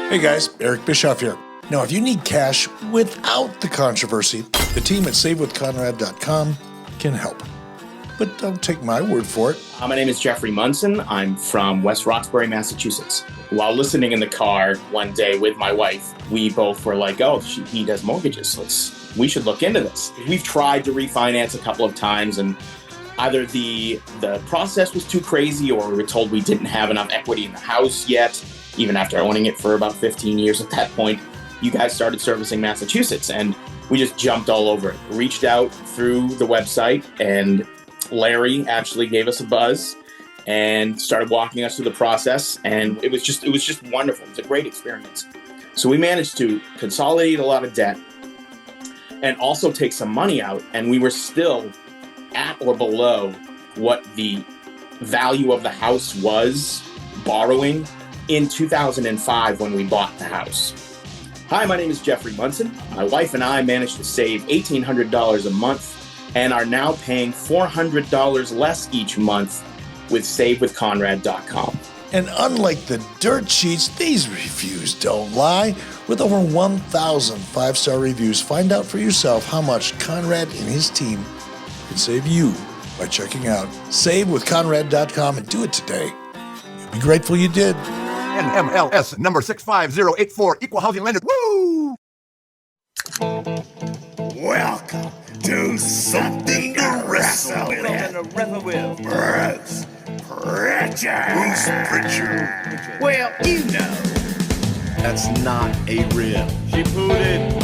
Hey guys, Eric Bischoff here. Now, if you need cash without the controversy, the team at SaveWithConrad.com can help. But don't take my word for it. My name is Jeffrey Munson. I'm from West Roxbury, Massachusetts. While listening in the car one day with my wife, we both were like, oh, he does mortgages. We should look into this. We've tried to refinance a couple of times, and either the process was too crazy, or we were told we didn't have enough equity in the house yet, even after owning it for about 15 years at that point. You guys started servicing Massachusetts, and we just jumped all over it. Reached out through the website, and Larry actually gave us a buzz and started walking us through the process, and it was just wonderful. It was a great experience. So we managed to consolidate a lot of debt and also take some money out, and we were still at or below what the value of the house was borrowing in 2005 when we bought the house. Hi, my name is Jeffrey Munson. My wife and I managed to save $1,800 a month and are now paying $400 less each month with SaveWithConrad.com. And unlike the dirt sheets, these reviews don't lie. With over 1,000 five-star reviews, find out for yourself how much Conrad and his team can save you by checking out SaveWithConrad.com and do it today. You'll be grateful you did. NMLS number 65084, equal housing lender. Woo! Welcome to Something To Wrestle with Bruce Prichard. Well, you know. That's not a rib. She pooted.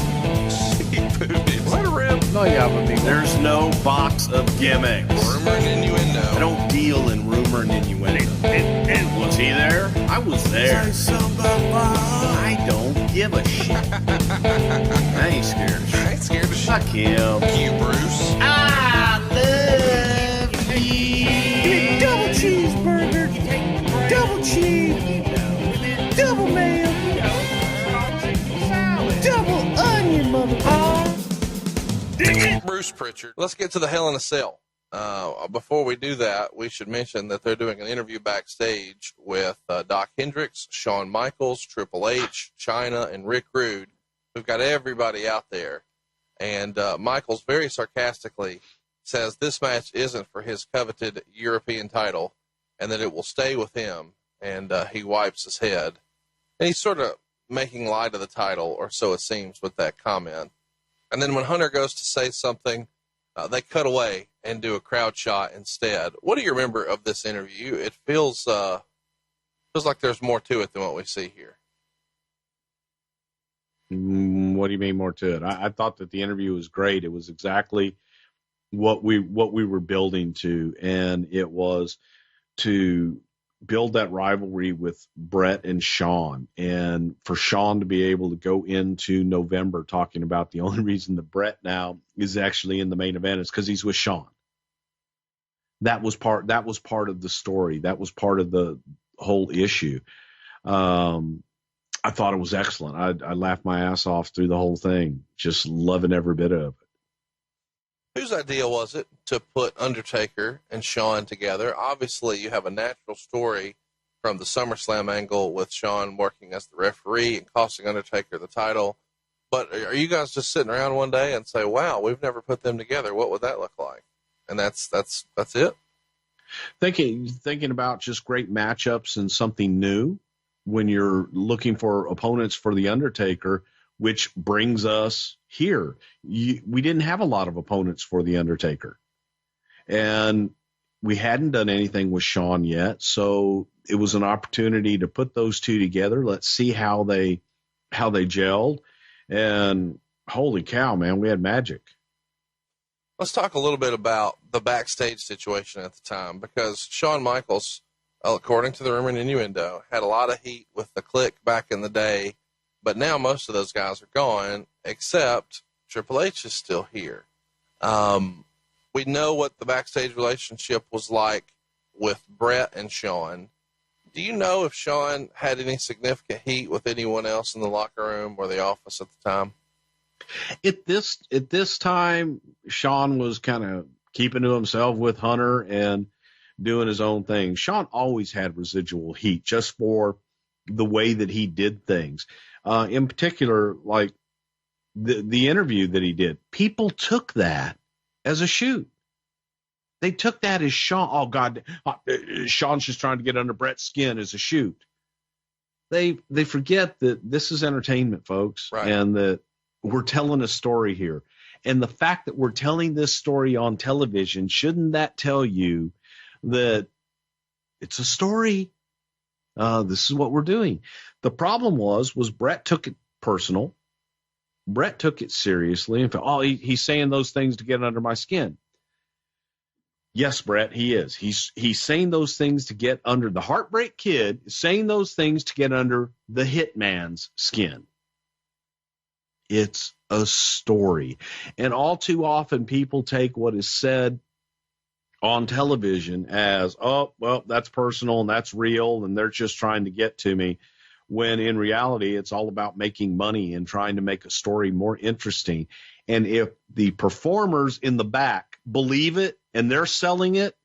What a rib? No, yeah, but There's no box of gimmicks. Rumor and innuendo. I don't deal in rumor and innuendo. And was he there? I was there. I don't give a shit. I ain't scared of shit. I ain't scared of shit. Fuck him. Fuck you, Bruce. I love you. Big double cheeseburger, double cheese, double mayo, double onion, motherfucker. Bruce Prichard. Let's get to the Hell in a Cell. Before we do that, we should mention that they're doing an interview backstage with Doc Hendricks, Shawn Michaels, Triple H, Chyna, and Rick Rude. We've got everybody out there. And Michaels very sarcastically says this match isn't for his coveted European title and that it will stay with him. And he wipes his head. And he's sort of making light of the title, or so it seems, with that comment. And then when Hunter goes to say something, they cut away and do a crowd shot instead. What do you remember of this interview? It feels like there's more to it than what we see here. What do you mean more to it? I thought that the interview was great. It was exactly what we were building to, and it was to build that rivalry with Brett and Shawn, and for Shawn to be able to go into November talking about the only reason that Brett now is actually in the main event is because he's with Shawn. That was part of the story. That was part of the whole issue. I thought it was excellent. I laughed my ass off through the whole thing, just loving every bit of it. Whose idea was it to put Undertaker and Shawn together? Obviously, you have a natural story from the SummerSlam angle with Shawn working as the referee and costing Undertaker the title. But are you guys just sitting around one day and say, wow, we've never put them together. What would that look like? And that's it? Thinking about just great matchups and something new when you're looking for opponents for the Undertaker, which brings us here. We didn't have a lot of opponents for the Undertaker, and we hadn't done anything with Shawn yet. So it was an opportunity to put those two together. Let's see how they gelled, and holy cow, man, we had magic. Let's talk a little bit about the backstage situation at the time, because Shawn Michaels, according to the rumor and innuendo, had a lot of heat with the Clique back in the day, but now most of those guys are gone, except Triple H is still here. We know what the backstage relationship was like with Brett and Shawn. Do you know if Shawn had any significant heat with anyone else in the locker room or the office at the time? At this time, Shawn was kind of keeping to himself with Hunter and doing his own thing. Shawn always had residual heat just for the way that he did things. In particular, like the interview that he did, people took that as a shoot. They took that as Shawn. Oh God, Shawn's just trying to get under Bret's skin as a shoot. They forget that this is entertainment, folks, right, and that we're telling a story here. And the fact that we're telling this story on television, shouldn't that tell you that it's a story? This is what we're doing. The problem was Bret took it personal. Bret took it seriously and felt, he's saying those things to get under my skin. Yes, Bret, he is. He's saying those things to get under the Heartbreak Kid, saying those things to get under the Hitman's skin. It's a story. And all too often people take what is said on television as, oh, well, that's personal and that's real and they're just trying to get to me, when in reality it's all about making money and trying to make a story more interesting. And if the performers in the back believe it and they're selling it,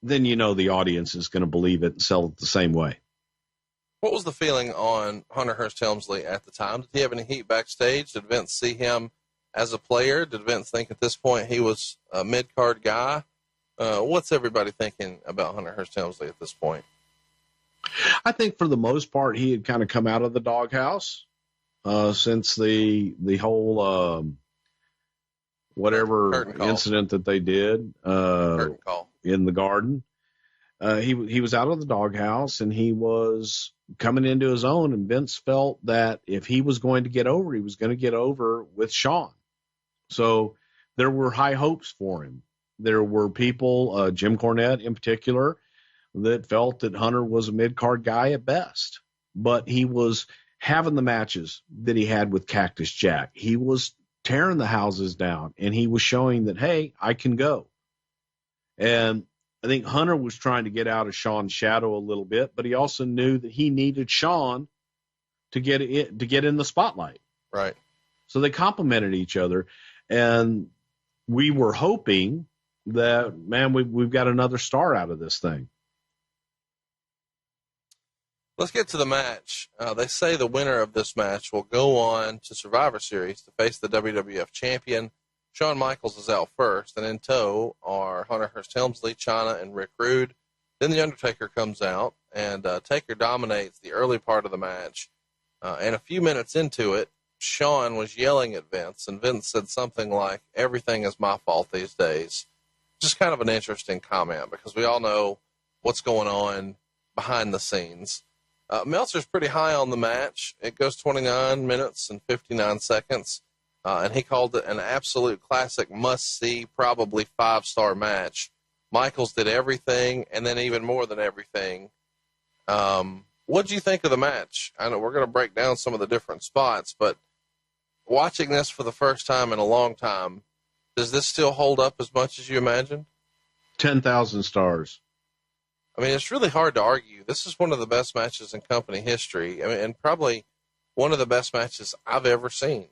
then you know the audience is going to believe it and sell it the same way. What was the feeling on Hunter Hearst Helmsley at the time? Did he have any heat backstage? Did Vince see him as a player? Did Vince think at this point he was a mid-card guy? What's everybody thinking about Hunter Hearst Helmsley at this point? I think for the most part, he had kind of come out of the doghouse since the whole whatever incident that they did in the Garden. He was out of the doghouse and he was coming into his own, and Vince felt that if he was going to get over, he was going to get over with Shawn. So there were high hopes for him. There were people, Jim Cornette in particular, that felt that Hunter was a mid-card guy at best, but he was having the matches that he had with Cactus Jack. He was tearing the houses down, and he was showing that, hey, I can go. And I think Hunter was trying to get out of Shawn's shadow a little bit, but he also knew that he needed Shawn to get in the spotlight. Right. So they complemented each other, and we were hoping that, man, we've got another star out of this thing. Let's get to the match. They say the winner of this match will go on to Survivor Series to face the WWF champion. Shawn Michaels is out first, and in tow are Hunter Hearst Helmsley, Chyna, and Rick Rude. Then The Undertaker comes out, and Taker dominates the early part of the match. And a few minutes into it, Shawn was yelling at Vince, and Vince said something like, "Everything is my fault these days." Just kind of an interesting comment, because we all know what's going on behind the scenes. Meltzer's pretty high on the match. It goes 29 minutes and 59 seconds. And he called it an absolute classic, must-see, probably 5-star match. Michaels did everything, and then even more than everything. What did you think of the match? I know we're going to break down some of the different spots, but watching this for the first time in a long time, does this still hold up as much as you imagined? 10,000 stars. I mean, it's really hard to argue. This is one of the best matches in company history. I mean, and probably one of the best matches I've ever seen.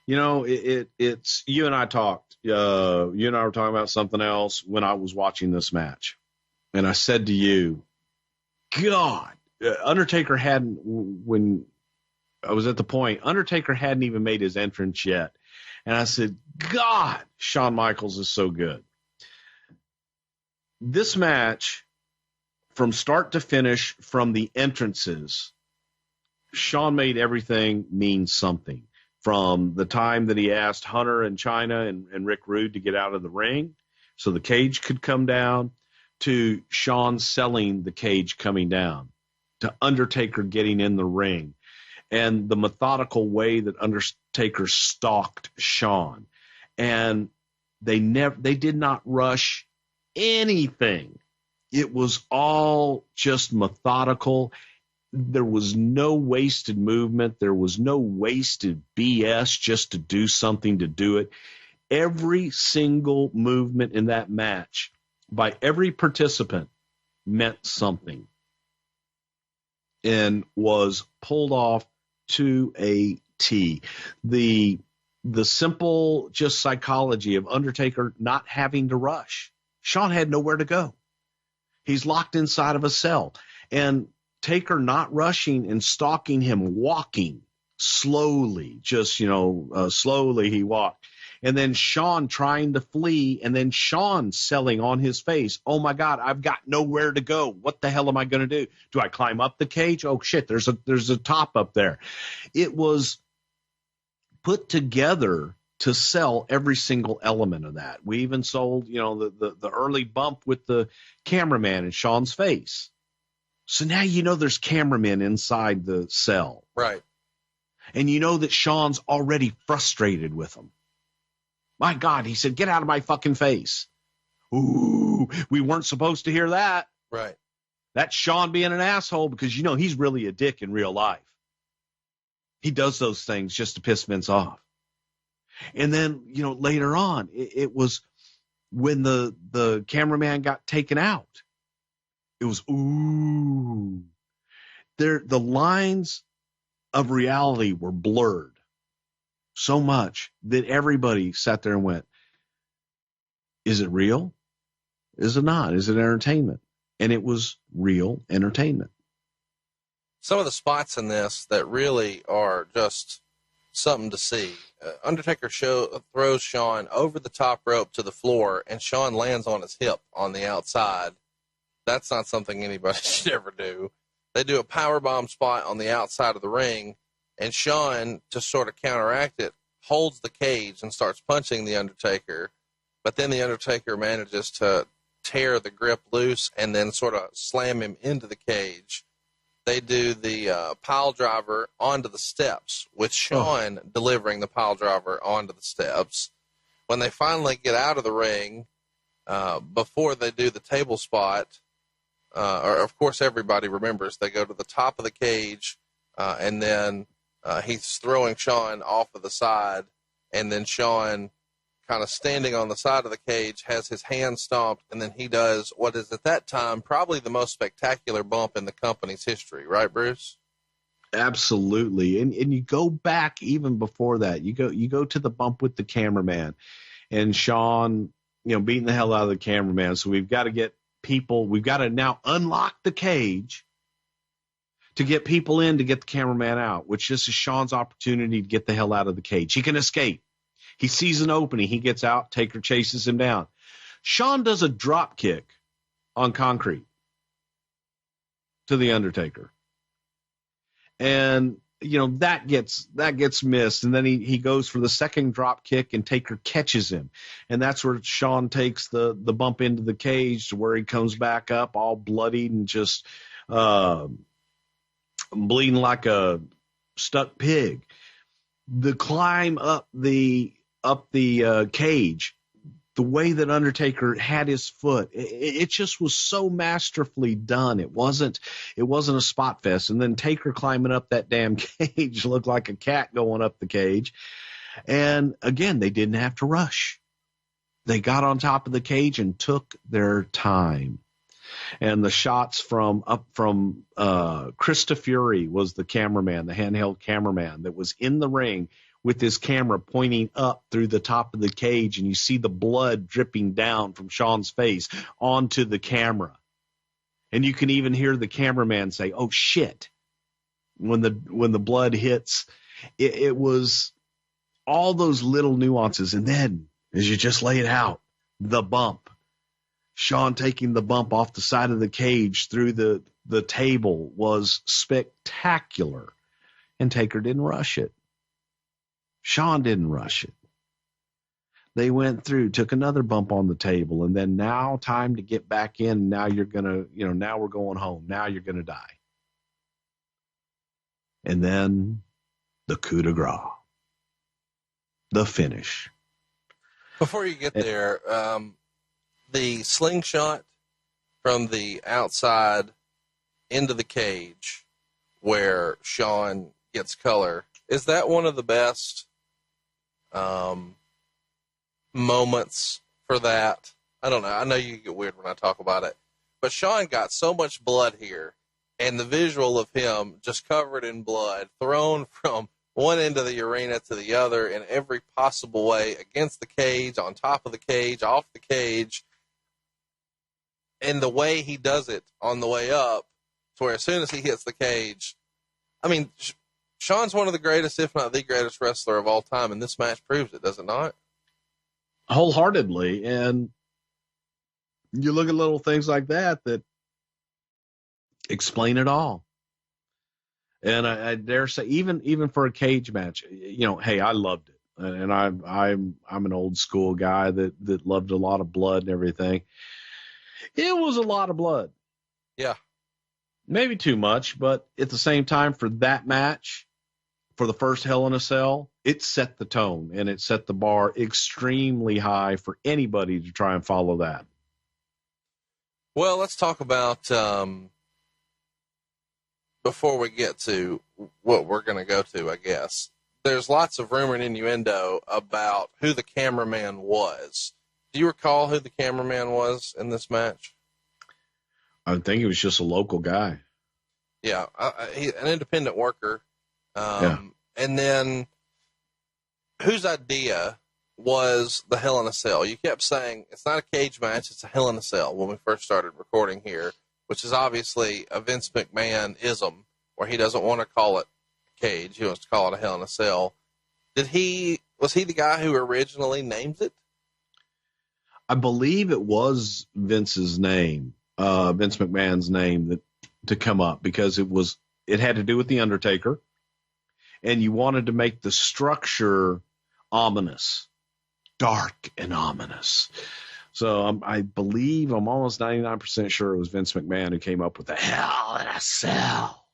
You know, it's you and I talked. You and I were talking about something else when I was watching this match. And I said to you, God, Undertaker hadn't, when I was at the point, Undertaker hadn't even made his entrance yet. And I said, God, Shawn Michaels is so good. This match, from start to finish, from the entrances, Shawn made everything mean something. From the time that he asked Hunter and Chyna and Rick Rude to get out of the ring so the cage could come down, to Shawn selling the cage coming down, to Undertaker getting in the ring, and the methodical way that Undertaker stalked Shawn. And they did not rush anything. It was all just methodical. There was no wasted movement. There was no wasted BS just to do something to do it. Every single movement in that match by every participant meant something and was pulled off to a T. The simple just psychology of Undertaker not having to rush. Shawn had nowhere to go. He's locked inside of a cell. And Taker not rushing and stalking him, walking slowly, just, slowly he walked. And then Shawn trying to flee, and then Shawn selling on his face, oh my God, I've got nowhere to go. What the hell am I going to do? Do I climb up the cage? Oh shit, there's a top up there. It was put together to sell every single element of that. We even sold, the early bump with the cameraman in Shawn's face. So now there's cameramen inside the cell. Right. And you know that Shawn's already frustrated with them. My God, he said, get out of my fucking face. Ooh, we weren't supposed to hear that. Right. That's Shawn being an asshole because, he's really a dick in real life. He does those things just to piss Vince off. And then, later on, it was when the cameraman got taken out. It was, ooh. The lines of reality were blurred so much that everybody sat there and went, is it real? Is it not? Is it entertainment? And it was real entertainment. Some of the spots in this that really are just something to see. Undertaker throws Shawn over the top rope to the floor, and Shawn lands on his hip on the outside. That's not something anybody should ever do. They do a powerbomb spot on the outside of the ring, and Shawn, to sort of counteract it, holds the cage and starts punching the Undertaker. But then the Undertaker manages to tear the grip loose and then sort of slam him into the cage. They do the pile driver onto the steps, with Shawn delivering the pile driver onto the steps. When they finally get out of the ring, before they do the table spot, of course everybody remembers, they go to the top of the cage, and then he's throwing Shawn off of the side, and then Shawn, kind of standing on the side of the cage, has his hand stomped, and then he does what is at that time probably the most spectacular bump in the company's history, right, Bruce? Absolutely. And you go back even before that. You go to the bump with the cameraman, and Shawn, beating the hell out of the cameraman. So we've got to get people, we've got to now unlock the cage to get people in to get the cameraman out, which this is Shawn's opportunity to get the hell out of the cage. He can escape. He sees an opening. He gets out. Taker chases him down. Shawn does a drop kick on concrete to the Undertaker. And, that gets missed. And then he goes for the second drop kick, and Taker catches him. And that's where Shawn takes the bump into the cage, to where he comes back up all bloodied and just bleeding like a stuck pig. The climb up the cage, the way that Undertaker had his foot, it just was so masterfully done. It wasn't a spot fest. And then Taker climbing up that damn cage looked like a cat going up the cage. And again, they didn't have to rush. They got on top of the cage and took their time. And the shots from Krista Fury was the cameraman, the handheld cameraman that was in the ring with his camera pointing up through the top of the cage, and you see the blood dripping down from Shawn's face onto the camera. And you can even hear the cameraman say, "Oh shit," when the blood hits. It was all those little nuances. And then, as you just lay it out, the bump. Shawn taking the bump off the side of the cage through the table was spectacular. And Taker didn't rush it. Shawn didn't rush it. They went through, took another bump on the table, and then now time to get back in. Now you're going to, now we're going home. Now you're going to die. And then the coup de grace, the finish. Before you get there, the slingshot from the outside into the cage where Shawn gets color, is that one of the best moments for that? I don't know. I know you get weird when I talk about it, but Shawn got so much blood here, and the visual of him just covered in blood, thrown from one end of the arena to the other in every possible way, against the cage, on top of the cage, off the cage. And the way he does it on the way up, to where as soon as he hits the cage, I mean, Sean's one of the greatest, if not the greatest wrestler of all time, and this match proves it, does it not? Wholeheartedly. And you look at little things like that explain it all. And I dare say, even for a cage match, hey, I loved it. And I'm an old school guy that loved a lot of blood and everything. It was a lot of blood. Yeah. Maybe too much, but at the same time, for that match, for the first Hell in a Cell, it set the tone and it set the bar extremely high for anybody to try and follow that. Well, let's talk about, before we get to what we're going to go to, I guess, there's lots of rumor and innuendo about who the cameraman was. Do you recall who the cameraman was in this match? I think it was just a local guy. Yeah, an independent worker. Yeah. And then whose idea was the Hell in a Cell? You kept saying it's not a cage match, it's a Hell in a Cell when we first started recording here, which is obviously a Vince McMahon-ism, where he doesn't want to call it a cage, he wants to call it a Hell in a Cell. Was he the guy who originally named it? I believe it was Vince's name, Vince McMahon's name to come up, because it had to do with The Undertaker, and you wanted to make the structure ominous, dark and ominous. So I believe, I'm almost 99% sure it was Vince McMahon who came up with the Hell in a Cell.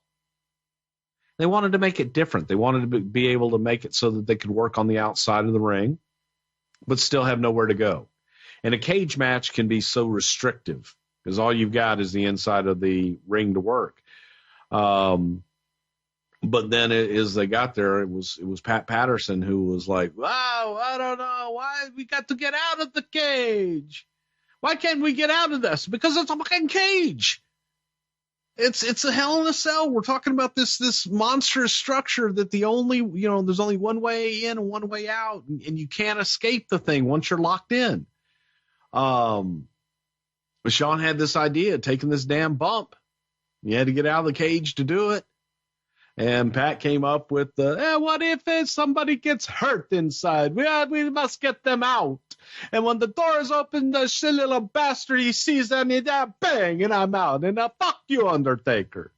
They wanted to make it different. They wanted to be able to make it so that they could work on the outside of the ring, but still have nowhere to go. And a cage match can be so restrictive because all you've got is the inside of the ring to work. But then as they got there, it was Pat Patterson who was like, wow, I don't know why we got to get out of the cage. Why can't we get out of this? Because it's a fucking cage. It's a Hell in a Cell. We're talking about this monstrous structure that there's only one way in and one way out, and you can't escape the thing once you're locked in. But Sean had this idea of taking this damn bump. You had to get out of the cage to do it. And Pat came up with what if somebody gets hurt inside? We must get them out. And when the doors open, the silly little bastard, he sees them, and bang, and I'm out. And fuck you, Undertaker.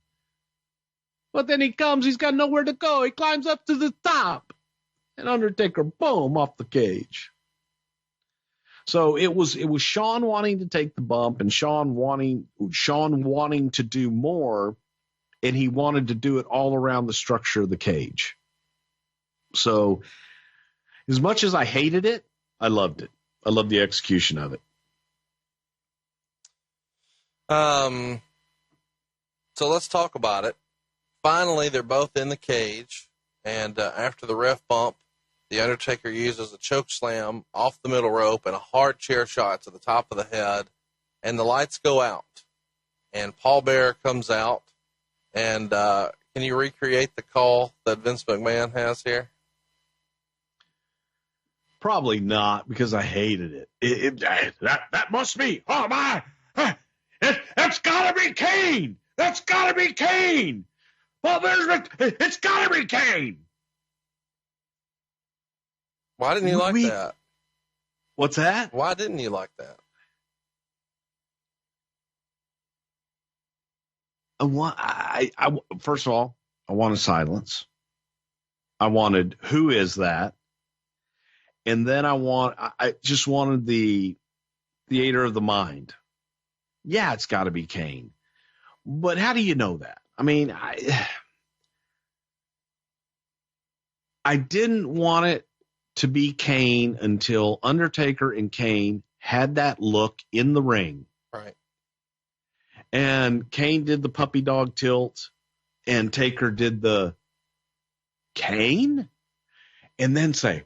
But then he comes, he's got nowhere to go. He climbs up to the top. And Undertaker, boom, off the cage. So it was Sean wanting to take the bump and Sean wanting to do more. And he wanted to do it all around the structure of the cage. So as much as I hated it, I loved it. I loved the execution of it. So let's talk about it. Finally, they're both in the cage. And after the ref bump, the Undertaker uses a choke slam off the middle rope and a hard chair shot to the top of the head. And the lights go out. And Paul Bearer comes out. And can you recreate the call that Vince McMahon has here? Probably not, because I hated it. That must be. Oh my! That's gotta be Kane. That's gotta be Kane. Well, it's gotta be Kane. Why didn't you like that? What's that? Why didn't you like that? First of all, I wanted silence. I wanted, who is that? And then I just wanted the theater of the mind. Yeah, it's got to be Kane. But how do you know that? I mean, I didn't want it to be Kane until Undertaker and Kane had that look in the ring. Right. And Kane did the puppy dog tilt, and Taker did the Kane, and then say,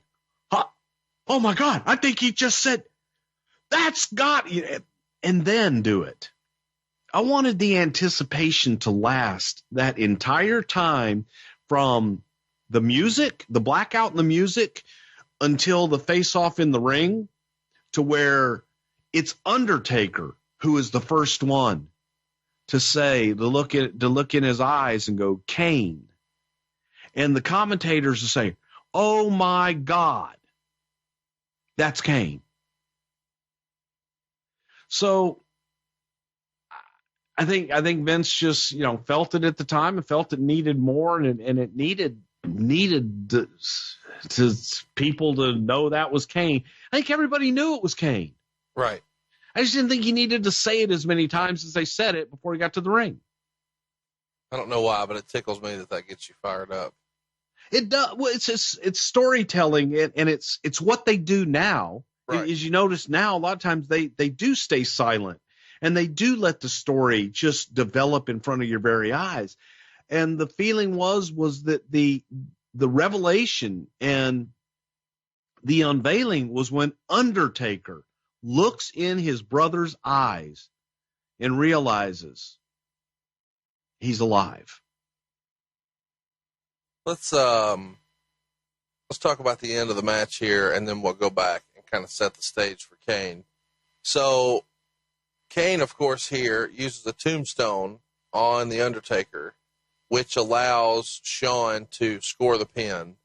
oh my God, I think he just said, that's got, and then do it. I wanted the anticipation to last that entire time from the music, the blackout in the music, until the face-off in the ring, to where it's Undertaker who is the first one to look in his eyes and go, Kane. And the commentators are saying, oh my God, that's Kane. So I think Vince just, felt it at the time and felt it needed more, and it needed to people to know that was Kane. I think everybody knew it was Kane. Right. I just didn't think he needed to say it as many times as they said it before he got to the ring. I don't know why, but it tickles me that gets you fired up. It does. Well, it's storytelling, and it's what they do now. Right. As you notice now, a lot of times they do stay silent, and they do let the story just develop in front of your very eyes. And the feeling was that the revelation and the unveiling was when Undertaker looks in his brother's eyes and realizes he's alive. Let's talk about the end of the match here, and then we'll go back and kind of set the stage for Kane. So Kane, of course, here uses a tombstone on the Undertaker, which allows Shawn to score the pin.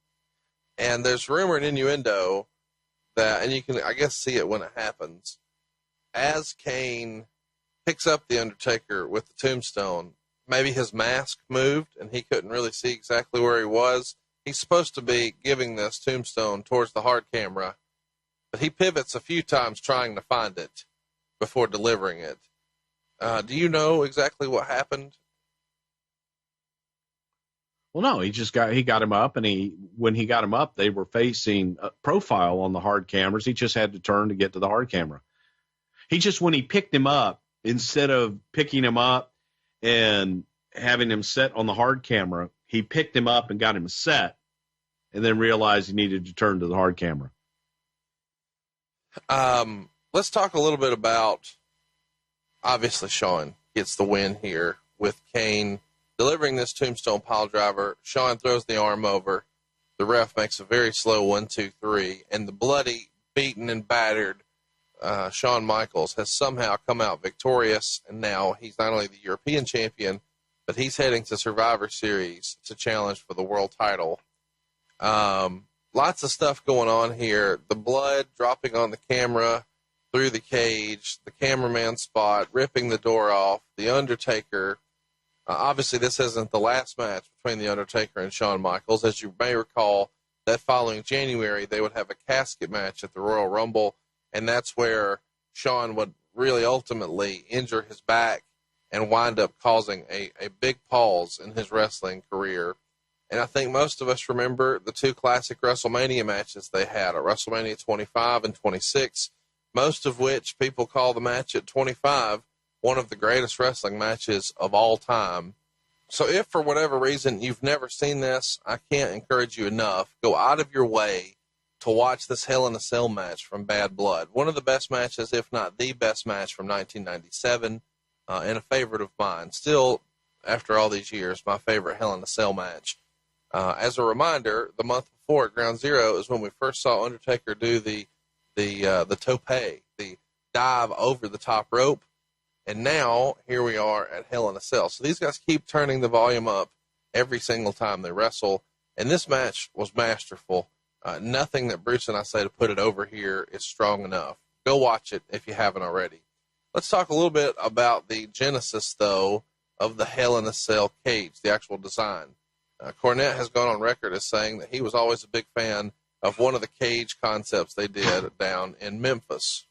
And there's rumor and innuendo that, and you can, I guess, see it when it happens, as Kane picks up the Undertaker with the tombstone, maybe his mask moved and he couldn't really see exactly where he was. He's supposed to be giving this tombstone towards the hard camera, but he pivots a few times trying to find it before delivering it. Do you know exactly what happened? Well, no, he got him up, and when he got him up, they were facing a profile on the hard cameras. He just had to turn to get to the hard camera. When he picked him up, instead of picking him up and having him set on the hard camera, he picked him up and got him set, and then realized he needed to turn to the hard camera. Let's talk a little bit about, obviously, Shawn gets the win here with Kane delivering this tombstone pile driver. Shawn throws the arm over. The ref makes a very slow 1, 2, 3, and the bloody, beaten, and battered Shawn Michaels has somehow come out victorious, and now he's not only the European champion, but he's heading to Survivor Series to challenge for the world title. Lots of stuff going on here. The blood dropping on the camera through the cage, the cameraman spot, ripping the door off, the Undertaker. Obviously, this isn't the last match between the Undertaker and Shawn Michaels. As you may recall, that following January, they would have a casket match at the Royal Rumble, and that's where Shawn would really ultimately injure his back and wind up causing a big pause in his wrestling career. And I think most of us remember the two classic WrestleMania matches they had at WrestleMania 25 and 26, most of which people call the match at 25 one of the greatest wrestling matches of all time. So if for whatever reason you've never seen this, I can't encourage you enough. Go out of your way to watch this Hell in a Cell match from Bad Blood. One of the best matches, if not the best match from 1997, and a favorite of mine. Still, after all these years, my favorite Hell in a Cell match. As a reminder, the month before at Ground Zero is when we first saw Undertaker do the tope, the dive over the top rope. And now, here we are at Hell in a Cell. So these guys keep turning the volume up every single time they wrestle. And this match was masterful. Nothing that Bruce and I say to put it over here is strong enough. Go watch it if you haven't already. Let's talk a little bit about the genesis, though, of the Hell in a Cell cage, the actual design. Cornette has gone on record as saying that he was always a big fan of one of the cage concepts they did down in Memphis.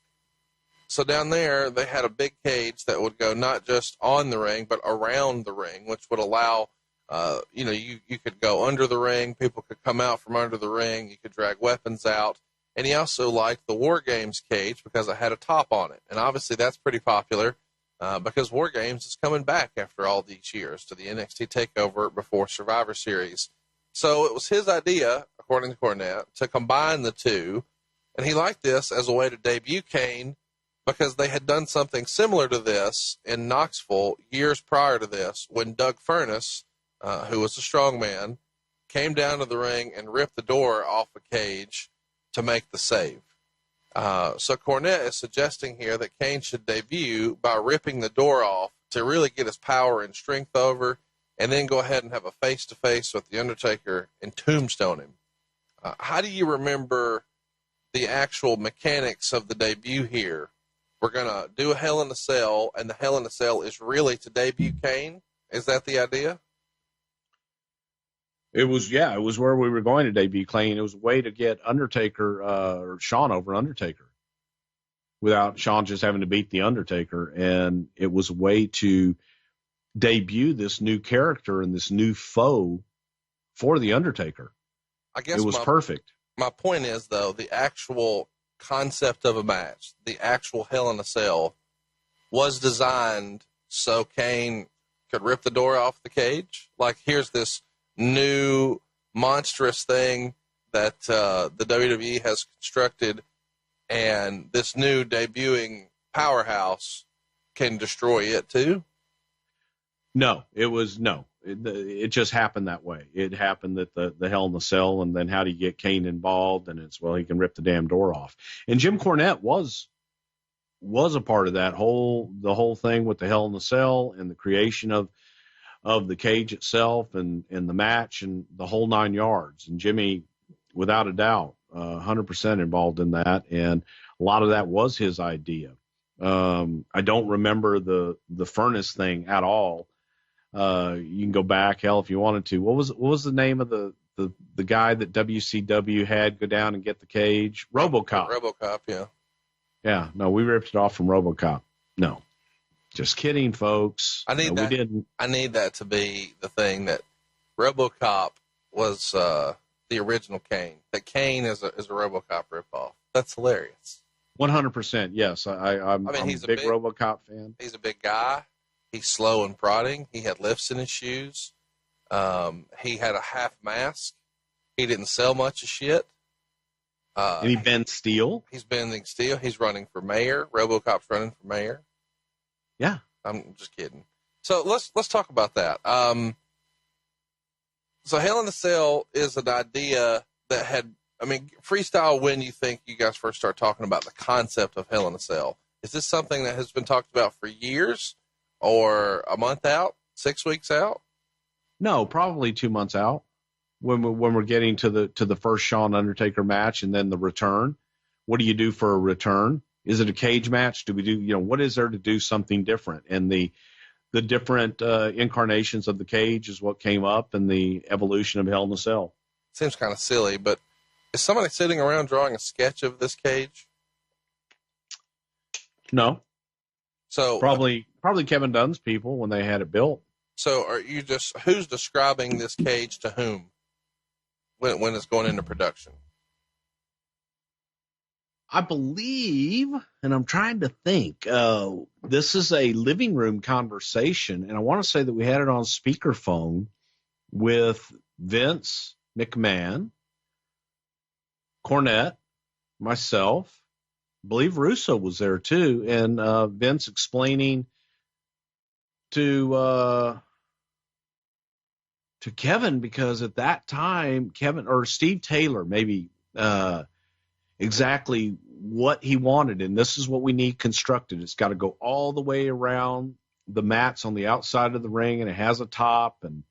So down there, they had a big cage that would go not just on the ring, but around the ring, which would allow, you could go under the ring, people could come out from under the ring, you could drag weapons out. And he also liked the War Games cage because it had a top on it. And obviously that's pretty popular because War Games is coming back after all these years to the NXT TakeOver before Survivor Series. So it was his idea, according to Cornette, to combine the two. And he liked this as a way to debut Kane, because they had done something similar to this in Knoxville years prior to this, when Doug Furnas, who was a strong man, came down to the ring and ripped the door off a cage to make the save. So Cornette is suggesting here that Kane should debut by ripping the door off to really get his power and strength over, and then go ahead and have a face-to-face with The Undertaker and tombstone him. How do you remember the actual mechanics of the debut here? We're going to do a Hell in a Cell, and the Hell in a Cell is really to debut Kane? Is that the idea? It was where we were going to debut Kane. It was a way to get Undertaker, or Shawn over Undertaker without Shawn just having to beat The Undertaker. And it was a way to debut this new character and this new foe for The Undertaker. I guess it was perfect. My point is, though, the actual concept of a match, the actual Hell in a Cell, was designed so Kane could rip the door off the cage. Like, here's this new monstrous thing that the WWE has constructed, and this new debuting powerhouse can destroy it too. No, it just happened that way. It happened that the Hell in the Cell, and then how do you get Kane involved? And it's, well, he can rip the damn door off. And Jim Cornette was a part of the whole thing with the Hell in the Cell and the creation of the cage itself and the match and the whole 9 yards. And Jimmy, without a doubt, 100% involved in that. And a lot of that was his idea. I don't remember the furnace thing at all. You can go back, hell, if you wanted to. What was the name of the guy that WCW had go down and get the cage? RoboCop. RoboCop, yeah. Yeah, no, we ripped it off from RoboCop. No, just kidding, folks. I need We didn't. I need that to be the thing, that RoboCop was the original Kane. That Kane is a RoboCop ripoff. That's hilarious. 100%. Yes, I'm he's a big RoboCop fan. He's a big guy. He's slow and prodding. He had lifts in his shoes. He had a half mask. He didn't sell much of shit. And he bends steel. He's bending steel. He's running for mayor. RoboCop's running for mayor. Yeah. I'm just kidding. So let's talk about that. So Hell in a Cell is an idea that had, freestyle, when you think you guys first start talking about the concept of Hell in a Cell? Is this something that has been talked about for years, or a month out, 6 weeks out? No, probably 2 months out. When we're getting to the first Shawn Undertaker match and then the return. What do you do for a return? Is it a cage match? Do we do, what is there to do something different? And the different incarnations of the cage is what came up, and the evolution of Hell in a Cell. Seems kind of silly, but is somebody sitting around drawing a sketch of this cage? No. So probably Kevin Dunn's people when they had it built. So are you who's describing this cage to whom when it's going into production? I believe, and I'm trying to think, this is a living room conversation, and I want to say that we had it on speakerphone with Vince McMahon, Cornette, myself, I believe Russo was there too, and Vince explaining to Kevin, because at that time Kevin or Steve Taylor maybe exactly what he wanted, and this is what we need constructed. It's got to go all the way around the mats on the outside of the ring, and it has a top, and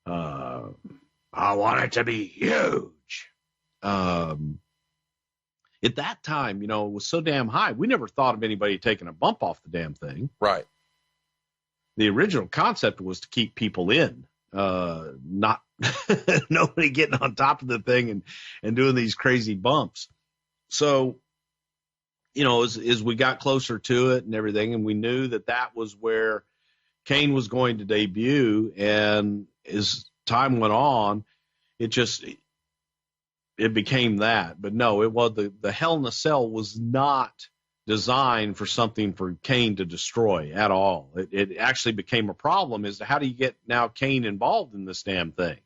I want it to be huge. At that time, it was so damn high, we never thought of anybody taking a bump off the damn thing. Right. The original concept was to keep people in, not nobody getting on top of the thing and doing these crazy bumps. So, as we got closer to it and everything, and we knew that was where Kane was going to debut, and as time went on, it became that. But no, it was the Hell in a Cell was not designed for something for Kane to destroy at all. It actually became a problem as to how do you get now Kane involved in this damn thing?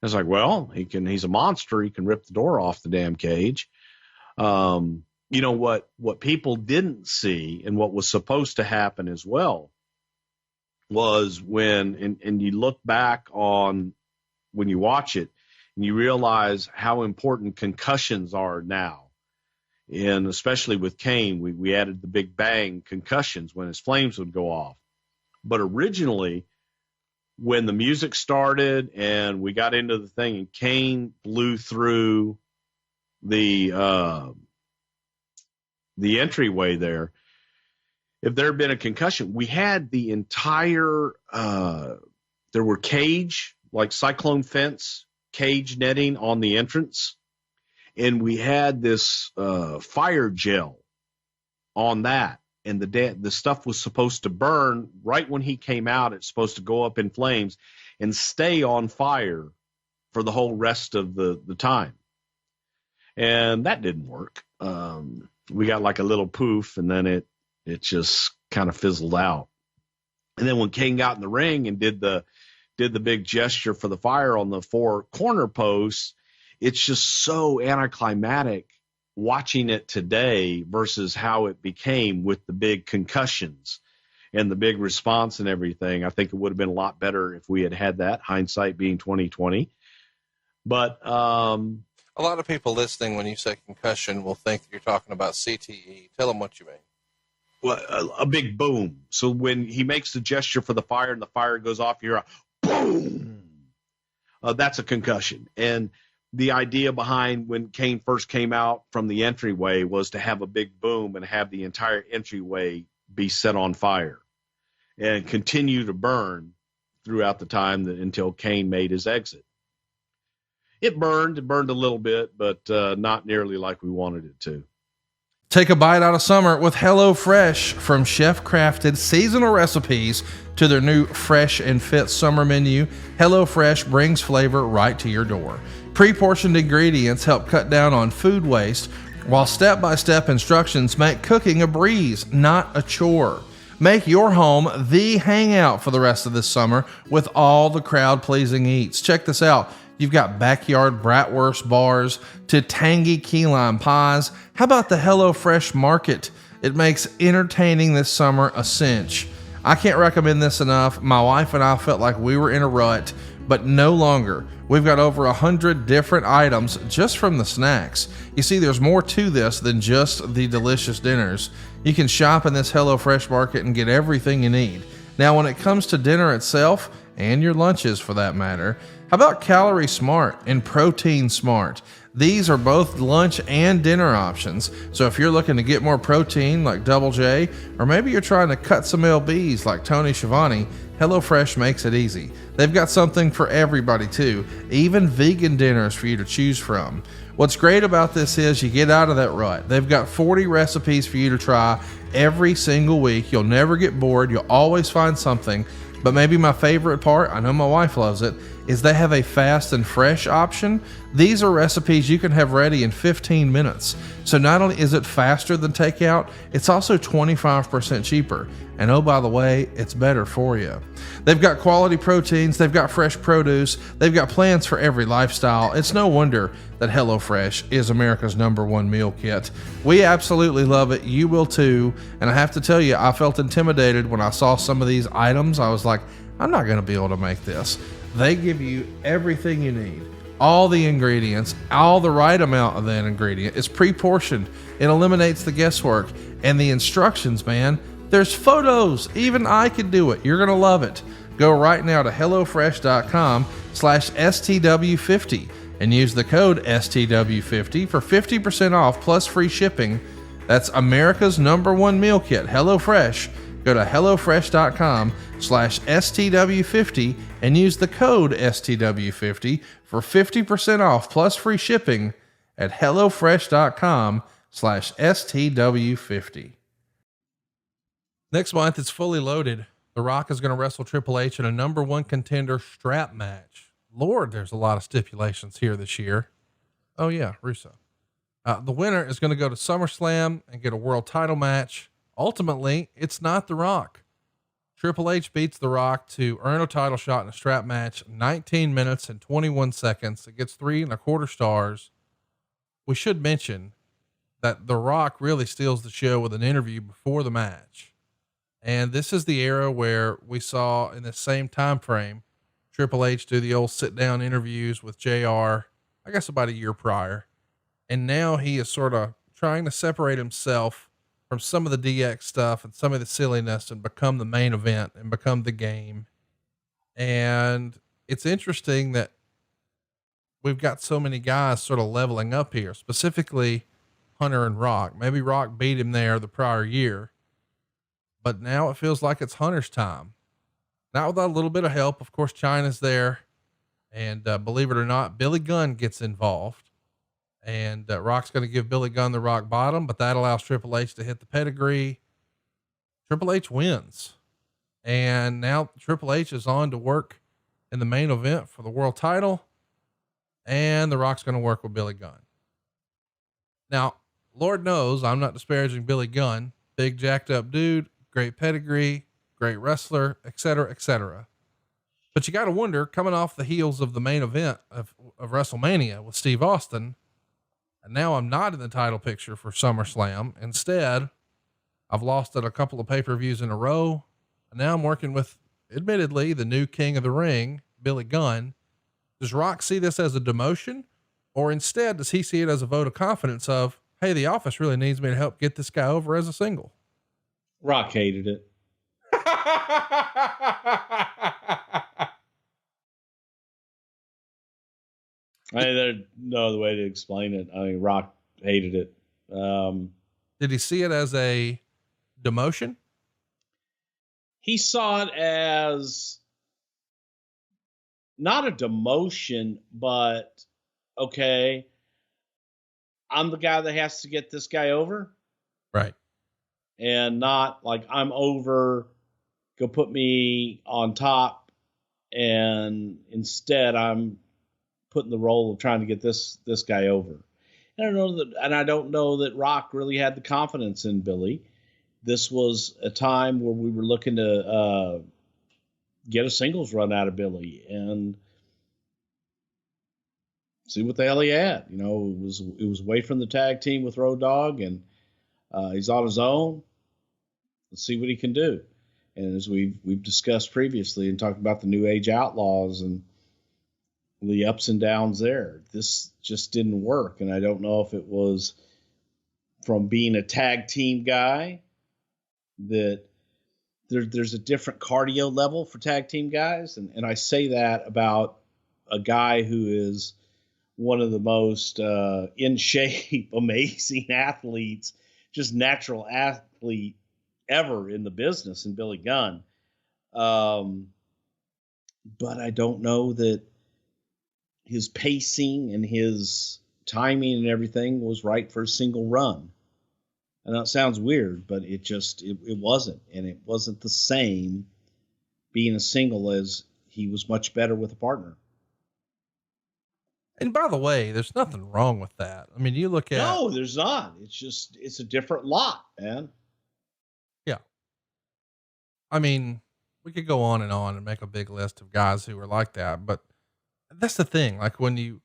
It's like, well, he's a monster. He can rip the door off the damn cage. What people didn't see, and what was supposed to happen as well, was when you look back on when you watch it and you realize how important concussions are now. And especially with Kane, we added the big bang concussions when his flames would go off. But originally, when the music started and we got into the thing and Kane blew through the entryway there, if there had been a concussion, we had the entire, there were cage, like cyclone fence, cage netting on the entrance. And we had this fire gel on that. And the stuff was supposed to burn right when he came out. It's supposed to go up in flames and stay on fire for the whole rest of the time. And that didn't work. We got like a little poof, and then it just kind of fizzled out. And then when Kane got in the ring and did the big gesture for the fire on the 4 corner posts, it's just so anticlimactic watching it today versus how it became with the big concussions and the big response and everything. I think it would have been a lot better if we had that, hindsight being 2020. But a lot of people listening, when you say concussion, will think that you're talking about CTE. Tell them what you mean. Well, a big boom. So when he makes the gesture for the fire and the fire goes off, you're a boom. That's a concussion. And the idea behind when Kane first came out from the entryway was to have a big boom and have the entire entryway be set on fire and continue to burn throughout the time until Kane made his exit. It burned a little bit, but not nearly like we wanted it to. Take a bite out of summer with HelloFresh. From chef-crafted seasonal recipes to their new fresh and fit summer menu, HelloFresh brings flavor right to your door. Pre-portioned ingredients help cut down on food waste, while step-by-step instructions make cooking a breeze, not a chore. Make your home the hangout for the rest of this summer with all the crowd-pleasing eats. Check this out. You've got backyard bratwurst bars to tangy key lime pies. How about the HelloFresh Market? It makes entertaining this summer a cinch. I can't recommend this enough. My wife and I felt like we were in a rut, but no longer. We've got over 100 different items just from the snacks. You see, there's more to this than just the delicious dinners. You can shop in this HelloFresh Market and get everything you need. Now, when it comes to dinner itself, and your lunches for that matter, how about Calorie Smart and Protein Smart? These are both lunch and dinner options. So if you're looking to get more protein like Double J, or maybe you're trying to cut some lbs like Tony Schiavone, HelloFresh makes it easy. They've got something for everybody too, even vegan dinners for you to choose from. What's great about this is you get out of that rut. They've got 40 recipes for you to try every single week. You'll never get bored. You'll always find something. But maybe my favorite part, I know my wife loves it, is they have a fast and fresh option. These are recipes you can have ready in 15 minutes. So not only is it faster than takeout, it's also 25% cheaper. And oh, by the way, it's better for you. They've got quality proteins, they've got fresh produce, they've got plans for every lifestyle. It's no wonder that HelloFresh is America's #1 meal kit. We absolutely love it. You will too. And I have to tell you, I felt intimidated when I saw some of these items. I was like, I'm not going to be able to make this. They give you everything you need. All the ingredients, all the right amount of that ingredient. It's pre-portioned. It eliminates the guesswork. And the instructions, man, there's photos. Even I can do it. You're going to love it. Go right now to HelloFresh.com/STW50 and use the code STW50 for 50% off plus free shipping. That's America's #1 meal kit, HelloFresh. Go to HelloFresh.com/STW50 and use the code STW50 for 50% off plus free shipping at HelloFresh.com/STW50. Next month, it's fully loaded. The Rock is going to wrestle Triple H in a #1 contender strap match. Lord, there's a lot of stipulations here this year. Oh yeah, Russo. The winner is going to go to SummerSlam and get a world title match. Ultimately, it's not The Rock. Triple H beats The Rock to earn a title shot in a strap match, 19 minutes and 21 seconds. It gets 3.25 stars. We should mention that The Rock really steals the show with an interview before the match. And this is the era where we saw in the same time frame, Triple H do the old sit down interviews with JR, I guess about a year prior. And now he is sort of trying to separate himself from some of the DX stuff and some of the silliness and become the main event and become the game. And it's interesting that we've got so many guys sort of leveling up here, specifically Hunter and Rock. Maybe Rock beat him there the prior year, but now it feels like it's Hunter's time. Not without a little bit of help. Of course, China's there. And, believe it or not, Billy Gunn gets involved, and Rock's going to give Billy Gunn the rock bottom, but that allows Triple H to hit the pedigree. Triple H wins. And now Triple H is on to work in the main event for the world title, and the Rock's going to work with Billy Gunn. Now, Lord knows I'm not disparaging Billy Gunn, big jacked up dude, great pedigree, great wrestler, etc., etc. But you got to wonder, coming off the heels of the main event of WrestleMania with Steve Austin, and now I'm not in the title picture for SummerSlam. Instead, I've lost at a couple of pay-per-views in a row. And now I'm working with, admittedly, the new king of the ring, Billy Gunn. Does Rock see this as a demotion, or instead does he see it as a vote of confidence of, hey, the office really needs me to help get this guy over as a single? Rock hated it. There's no other way to explain it. I mean, Rock hated it. Did he see it as a demotion? He saw it as not a demotion, but okay, I'm the guy that has to get this guy over. Right. And not like I'm over, go put me on top. And instead I'm putting the role of trying to get this guy over. And I don't know that Rock really had the confidence in Billy. This was a time where we were looking to get a singles run out of Billy and see what the hell he had. You know, it was away from the tag team with Road Dogg, and he's on his own. Let's see what he can do. And as we've discussed previously and talked about the New Age Outlaws and the ups and downs there, this just didn't work. And I don't know if it was from being a tag team guy that there's a different cardio level for tag team guys. And I say that about a guy who is one of the most in shape, amazing athletes, just natural athlete ever in the business, in Billy Gunn. But I don't know that his pacing and his timing and everything was right for a single run. And that sounds weird, but it wasn't. And it wasn't the same being a single as he was much better with a partner. And by the way, there's nothing wrong with that. I mean, you look at. No, there's not. It's a different lot, man. Yeah. I mean, we could go on and make a big list of guys who are like that, but that's the thing. Like we've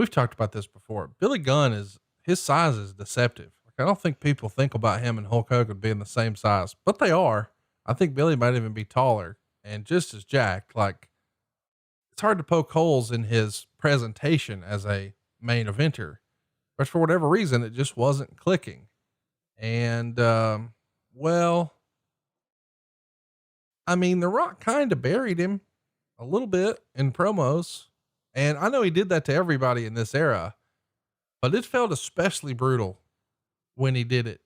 talked about this before, Billy Gunn his size is deceptive. Like, I don't think people think about him and Hulk Hogan being the same size, but they are. I think Billy might even be taller and just as jacked. Like, it's hard to poke holes in his presentation as a main eventer, but for whatever reason, it just wasn't clicking. And, well, I mean, The Rock kind of buried him a little bit in promos. And I know he did that to everybody in this era, but it felt especially brutal when he did it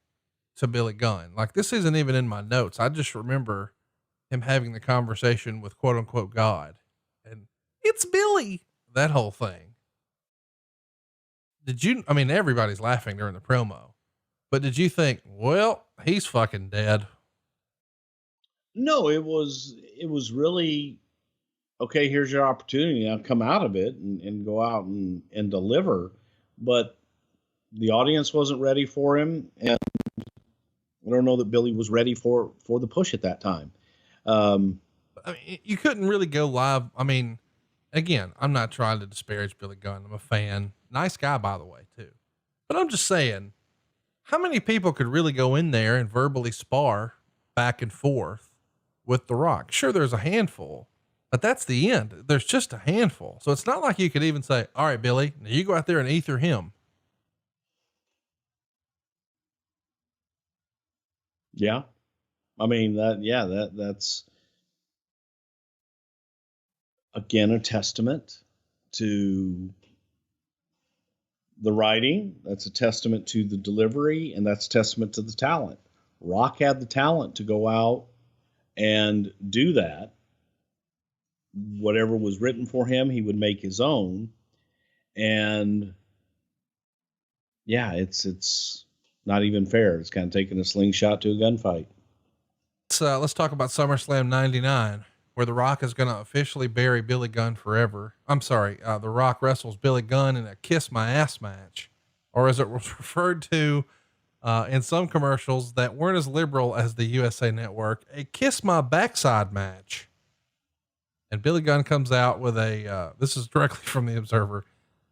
to Billy Gunn. Like, this isn't even in my notes. I just remember him having the conversation with quote unquote God, and it's Billy, that whole thing. I mean, everybody's laughing during the promo, but did you think, well, he's fucking dead? No, it was really, okay, here's your opportunity. Now come out of it and go out and deliver. But the audience wasn't ready for him. And I don't know that Billy was ready for the push at that time. I mean, you couldn't really go live. I mean, again, I'm not trying to disparage Billy Gunn. I'm a fan. Nice guy, by the way, too. But I'm just saying, how many people could really go in there and verbally spar back and forth with The Rock? Sure, there's a handful, but that's the end. There's just a handful. So it's not like you could even say, all right, Billy, now you go out there and ether him. Yeah. I mean, that's again a testament to the writing. That's a testament to the delivery, and that's a testament to the talent. Rock had the talent to go out and do that. Whatever was written for him, he would make his own. And yeah, it's not even fair. It's kind of taking a slingshot to a gunfight. Let's talk about SummerSlam 99, where The Rock is going to officially bury Billy Gunn forever. I'm sorry. The Rock wrestles Billy Gunn in a kiss my ass match, or as it was referred to, in some commercials that weren't as liberal as the USA Network, a kiss my backside match. And Billy Gunn comes out with this is directly from the Observer.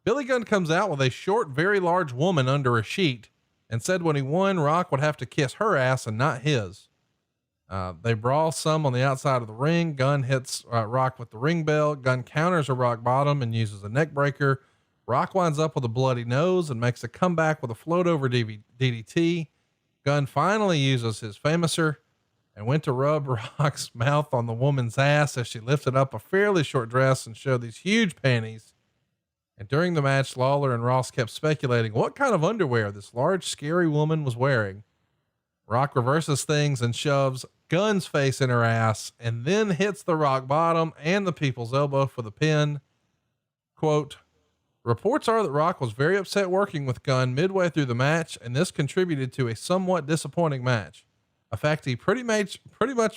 Billy Gunn comes out with a short, very large woman under a sheet and said when he won, Rock would have to kiss her ass and not his. They brawl some on the outside of the ring. Gunn hits Rock with the ring bell. Gunn counters a rock bottom and uses a neck breaker. Rock winds up with a bloody nose and makes a comeback with a float over DDT. Gunn finally uses his famouser and went to rub Rock's mouth on the woman's ass as she lifted up a fairly short dress and showed these huge panties. And during the match, Lawler and Ross kept speculating what kind of underwear this large, scary woman was wearing. Rock reverses things and shoves Gunn's face in her ass and then hits the rock bottom and the people's elbow for the pin. Quote, reports are that Rock was very upset working with Gunn midway through the match, and this contributed to a somewhat disappointing match. A fact he pretty much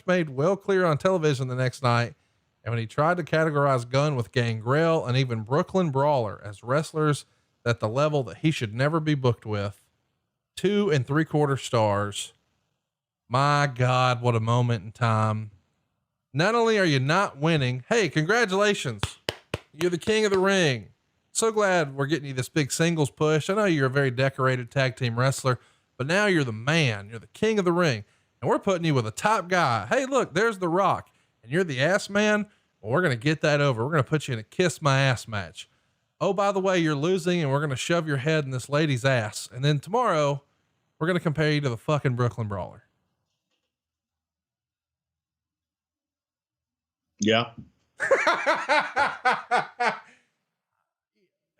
made well clear on television the next night. And when he tried to categorize Gunn with Gangrel and even Brooklyn Brawler as wrestlers at the level that he should never be booked with, 2 3/4 stars. My God, what a moment in time. Not only are you not winning, hey, congratulations. You're the king of the ring. So glad we're getting you this big singles push. I know you're a very decorated tag team wrestler, but now you're the man. You're the king of the ring. And we're putting you with a top guy. Hey, look, there's The Rock. And you're the ass man. Well, we're going to get that over. We're going to put you in a kiss my ass match. Oh, by the way, you're losing and we're going to shove your head in this lady's ass. And then tomorrow we're going to compare you to the fucking Brooklyn Brawler. Yeah.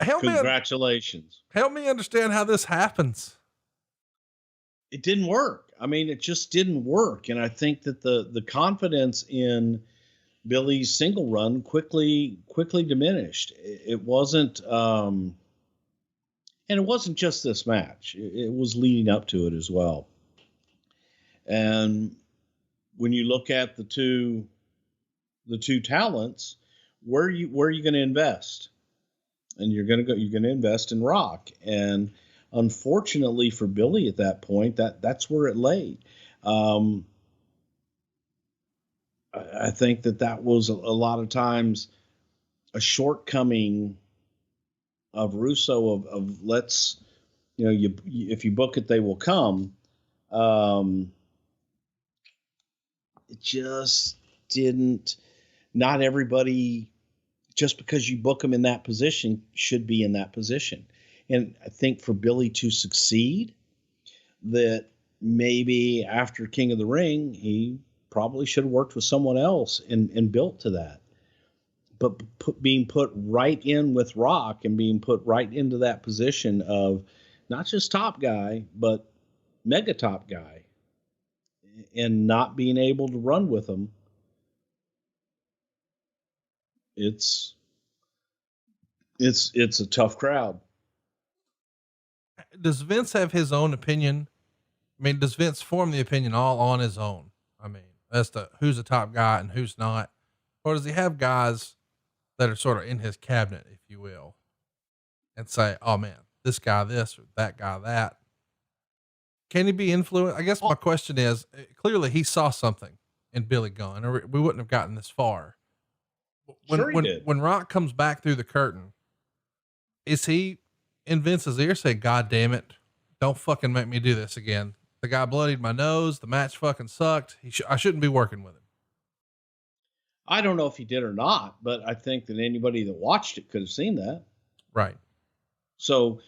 Congratulations. Help me understand how this happens. It didn't work. I mean, it just didn't work. And I think that the confidence in Billy's single run quickly diminished. It wasn't, and it wasn't just this match. It was leading up to it as well. And when you look at the two talents, where are you going to invest? And you're going to invest in Rock. And unfortunately for Billy at that point, that's where it laid. I think that was a lot of times a shortcoming of Russo of let's, if you book it, they will come. It just didn't, not everybody, just because you book them in that position should be in that position. And I think for Billy to succeed, that maybe after King of the Ring, he probably should have worked with someone else and built to that. But being put right in with Rock and being put right into that position of not just top guy, but mega top guy, and not being able to run with him, it's a tough crowd. Does Vince have his own opinion? I mean, does Vince form the opinion all on his own? I mean, as to who's a top guy and who's not, or does he have guys that are sort of in his cabinet, if you will, and say, oh man, this guy, this, or that guy, that? Can he be influenced? I guess my question is, clearly he saw something in Billy Gunn, or we wouldn't have gotten this far. When Rock comes back through the curtain, is he in Vince's ear saying, God damn it, don't fucking make me do this again. The guy bloodied my nose. The match fucking sucked. I shouldn't be working with him. I don't know if he did or not, but I think that anybody that watched it could have seen that. Right. So,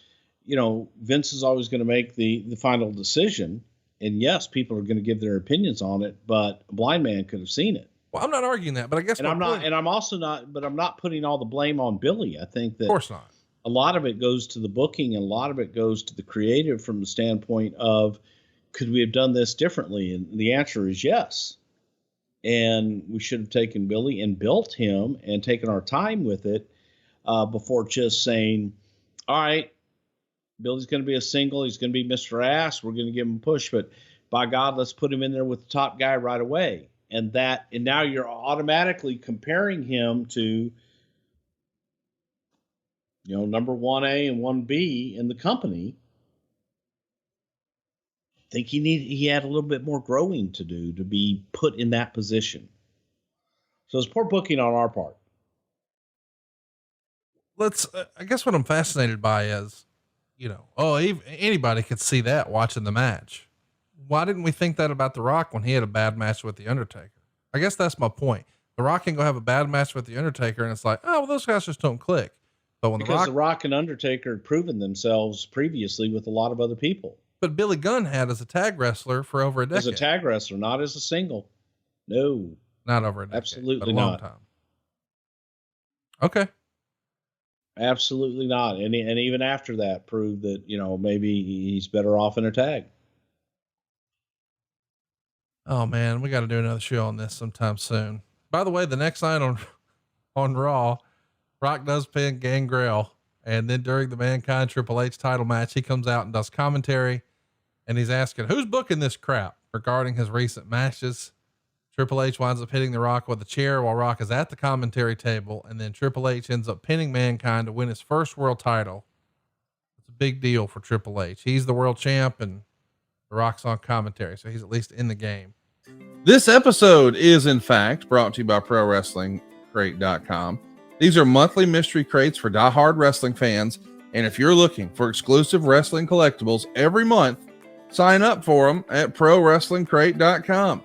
Vince is always going to make the final decision. And yes, people are going to give their opinions on it, but a blind man could have seen it. Well, I'm not arguing that, but I guess And I'm not putting all the blame on Billy. I think that, of course not. A lot of it goes to the booking and a lot of it goes to the creative from the standpoint of, could we have done this differently? And the answer is yes. And we should have taken Billy and built him and taken our time with it before just saying, all right, Billy's going to be a single. He's going to be Mr. Ass. We're going to give him a push, but by God, let's put him in there with the top guy right away. And now you're automatically comparing him to, number 1A and 1B in the company. I think he had a little bit more growing to do to be put in that position. So it's poor booking on our part. I guess what I'm fascinated by is, anybody could see that watching the match. Why didn't we think that about The Rock when he had a bad match with The Undertaker? I guess that's my point. The Rock can go have a bad match with The Undertaker and it's like, oh, well, those guys just don't click. But when The Rock and Undertaker had proven themselves previously with a lot of other people. But Billy Gunn had as a tag wrestler for over a decade. As a tag wrestler, not as a single. No. Not over a decade. Absolutely but a long not. time. Okay. Absolutely not. And even after that proved that, maybe he's better off in a tag. Oh man, we got to do another show on this sometime soon. By the way, the next night on Raw, Rock does pin Gangrel. And then during the Mankind Triple H title match, he comes out and does commentary and he's asking, who's booking this crap regarding his recent matches. Triple H winds up hitting The Rock with a chair while Rock is at the commentary table. And then Triple H ends up pinning Mankind to win his first world title. It's a big deal for Triple H. He's the world champ and The Rock's on commentary. So he's at least in the game. This episode is in fact brought to you by PROWRESTLINGCRATE.com. These are monthly mystery crates for diehard wrestling fans. And if you're looking for exclusive wrestling collectibles every month, sign up for them at PROWRESTLINGCRATE.com.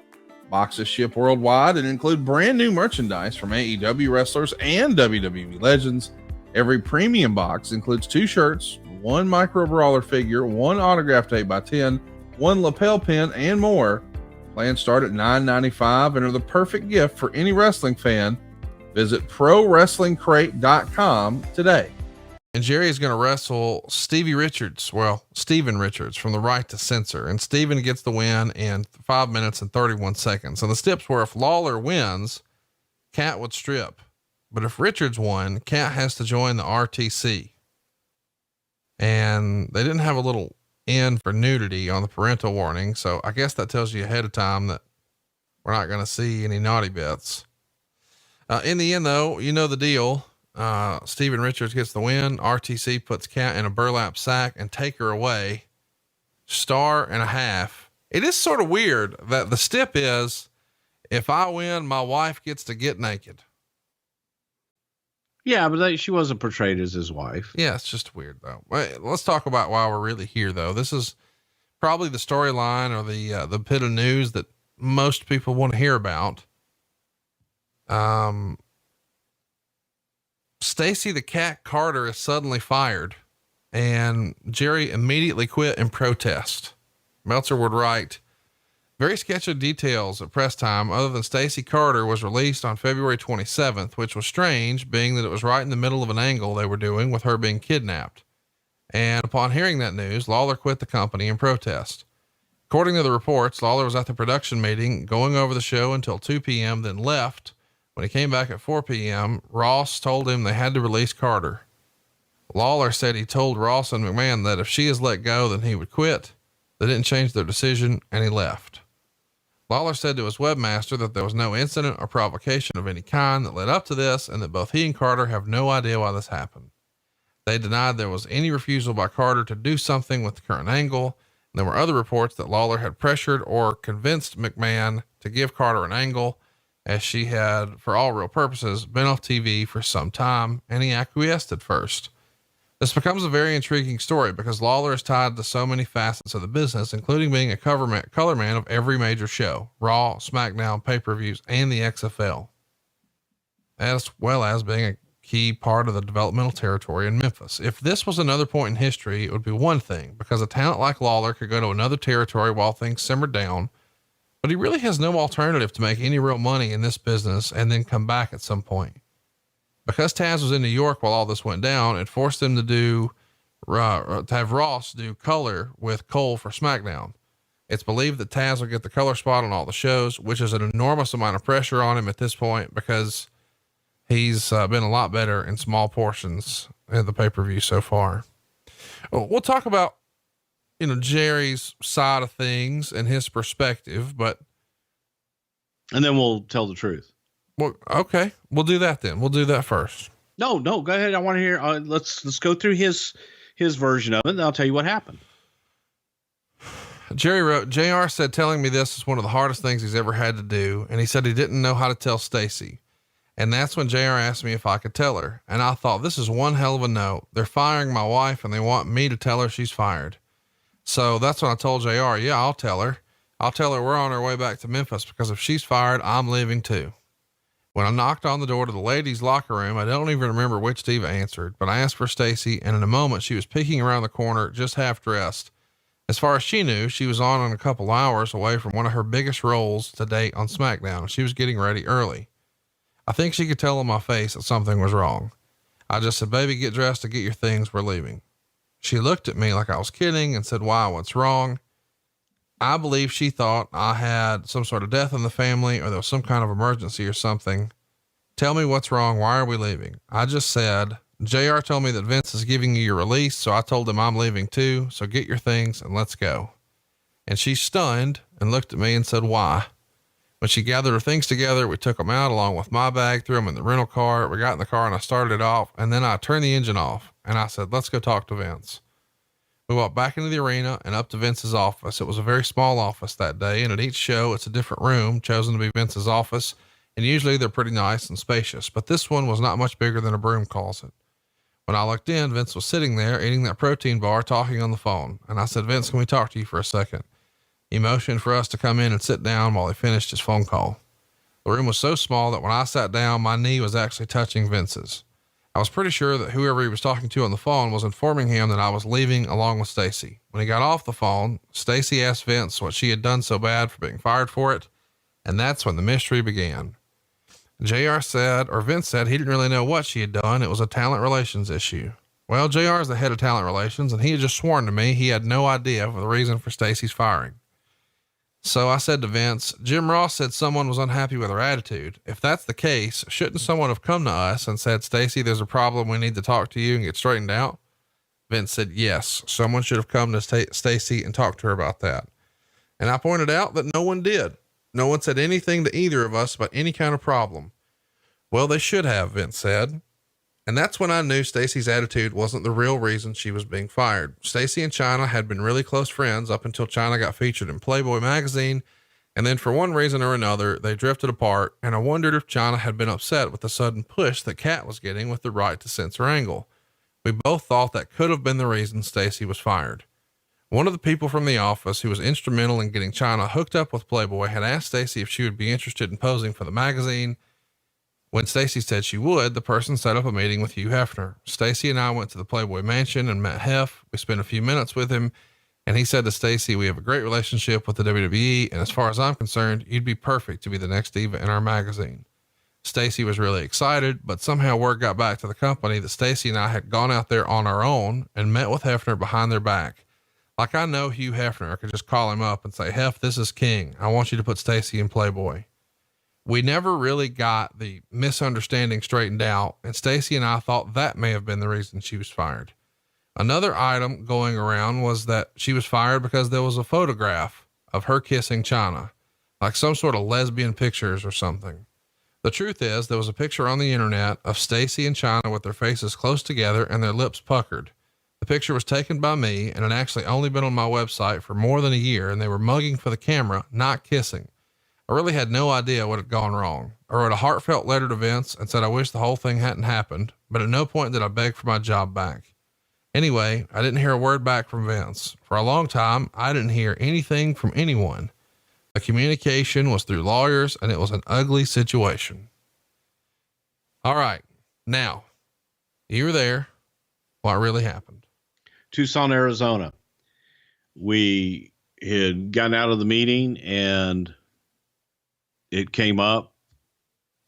Boxes ship worldwide and include brand new merchandise from AEW wrestlers and WWE legends. Every premium box includes 2 shirts, 1 micro brawler figure, 1 autographed 8x10, 1 lapel pin, and more. Plans start at $9.95 and are the perfect gift for any wrestling fan. Visit PROWRESTLINGCRATE.com today. And Jerry is going to wrestle Steven Richards from the Right to Censor. And Steven gets the win in 5 minutes and 31 seconds. And the steps were if Lawler wins, Cat would strip. But if Richards won, Cat has to join the RTC. And they didn't have a little end for nudity on the parental warning. So I guess that tells you ahead of time that we're not going to see any naughty bits. In the end though, you know the deal. Steven Richards gets the win. RTC puts Cat in a burlap sack and take her away. 1.5 stars. It is sort of weird that the stip is, if I win, my wife gets to get naked. Yeah, but she wasn't portrayed as his wife. Yeah, it's just weird though. Let's talk about why we're really here though. This is probably the storyline or the bit of news that most people want to hear about. Stacy the Cat Carter is suddenly fired and Jerry immediately quit in protest. Meltzer would write, very sketchy details at press time other than Stacy Carter was released on February 27th, which was strange being that it was right in the middle of an angle they were doing with her being kidnapped. And upon hearing that news, Lawler quit the company in protest. According to the reports, Lawler was at the production meeting going over the show until 2 p.m. then left. When he came back at 4 p.m., Ross told him they had to release Carter. Lawler said he told Ross and McMahon that if she is let go, then he would quit. They didn't change their decision and he left. Lawler said to his webmaster that there was no incident or provocation of any kind that led up to this and that both he and Carter have no idea why this happened. They denied there was any refusal by Carter to do something with the current angle. And there were other reports that Lawler had pressured or convinced McMahon to give Carter an angle, as she had, for all real purposes, been off TV for some time, and he acquiesced at first. This becomes a very intriguing story because Lawler is tied to so many facets of the business, including being a color man of every major show, Raw, SmackDown, pay-per-views, and the XFL, as well as being a key part of the developmental territory in Memphis. If this was another point in history, it would be one thing, because a talent like Lawler could go to another territory while things simmered down, but he really has no alternative to make any real money in this business and then come back at some point. Because Taz was in New York while all this went down, it forced them to have Ross do color with Cole for SmackDown. It's believed that Taz will get the color spot on all the shows, which is an enormous amount of pressure on him at this point, because he's been a lot better in small portions at the pay-per-view so far. We'll talk about, Jerry's side of things and his perspective, and then we'll tell the truth. Well, okay. We'll do that then. We'll do that first. No, go ahead. I want to hear, let's go through his version of it, and I'll tell you what happened. Jerry wrote, JR said, telling me this is one of the hardest things he's ever had to do. And he said he didn't know how to tell Stacy. And that's when JR asked me if I could tell her. And I thought, this is one hell of a no. They're firing my wife and they want me to tell her she's fired. So that's when I told JR, yeah, I'll tell her. I'll tell her we're on our way back to Memphis, because if she's fired, I'm leaving too. When I knocked on the door to the ladies' locker room, I don't even remember which Diva answered, but I asked for Stacy, and in a moment she was peeking around the corner, just half dressed. As far as she knew, she was on in a couple hours away from one of her biggest roles to date on SmackDown. She was getting ready early. I think she could tell on my face that something was wrong. I just said, baby, get dressed and get your things. We're leaving. She looked at me like I was kidding and said, why, what's wrong? I believe she thought I had some sort of death in the family, or there was some kind of emergency or something. Tell me what's wrong. Why are we leaving? I just said, JR told me that Vince is giving you your release. So I told him I'm leaving too. So get your things and let's go. And she stunned and looked at me and said, why? When she gathered her things together, we took them out along with my bag, threw them in the rental car. We got in the car and I started it off, and then I turned the engine off and I said, let's go talk to Vince. We walked back into the arena and up to Vince's office. It was a very small office that day, and at each show, it's a different room chosen to be Vince's office. And usually they're pretty nice and spacious, but this one was not much bigger than a broom closet. When I looked in, Vince was sitting there eating that protein bar, talking on the phone. And I said, Vince, can we talk to you for a second? He motioned for us to come in and sit down while he finished his phone call. The room was so small that when I sat down, my knee was actually touching Vince's. I was pretty sure that whoever he was talking to on the phone was informing him that I was leaving along with Stacy. When he got off the phone, Stacy asked Vince what she had done so bad for being fired for it. And that's when the mystery began. Vince said he didn't really know what she had done. It was a talent relations issue. Well, JR is the head of talent relations, and he had just sworn to me he had no idea of the reason for Stacy's firing. So I said to Vince, Jim Ross said someone was unhappy with her attitude. If that's the case, shouldn't someone have come to us and said, Stacy, there's a problem. We need to talk to you and get straightened out? Vince said, yes, someone should have come to Stacy and talked to her about that. And I pointed out that no one did. No one said anything to either of us about any kind of problem. Well, they should have, Vince said. And that's when I knew Stacy's attitude wasn't the real reason she was being fired. Stacy and Chyna had been really close friends up until Chyna got featured in Playboy magazine. And then for one reason or another, they drifted apart. And I wondered if Chyna had been upset with the sudden push that Kat was getting with the right to censor angle. We both thought that could have been the reason Stacy was fired. One of the people from the office who was instrumental in getting Chyna hooked up with Playboy had asked Stacy if she would be interested in posing for the magazine. When Stacy said she would, the person set up a meeting with Hugh Hefner. Stacy and I went to the Playboy mansion and met Hef. We spent a few minutes with him, and he said to Stacy, we have a great relationship with the WWE, and as far as I'm concerned, you'd be perfect to be the next diva in our magazine. Stacy was really excited, but somehow word got back to the company that Stacy and I had gone out there on our own and met with Hefner behind their back. Like, I know Hugh Hefner. I could just call him up and say, Hef, this is King. I want you to put Stacy in Playboy. We never really got the misunderstanding straightened out, and Stacy and I thought that may have been the reason she was fired. Another item going around was that she was fired because there was a photograph of her kissing Chyna, like some sort of lesbian pictures or something. The truth is, there was a picture on the internet of Stacy and Chyna with their faces close together and their lips puckered. The picture was taken by me and had actually only been on my website for more than a year, and they were mugging for the camera, not kissing. I really had no idea what had gone wrong. I wrote a heartfelt letter to Vince and said I wish the whole thing hadn't happened, but at no point did I beg for my job back. Anyway, I didn't hear a word back from Vince. For a long time, I didn't hear anything from anyone. The communication was through lawyers, and it was an ugly situation. All right. Now, You were there. What really happened? Tucson, Arizona. We had gotten out of the meeting and it came up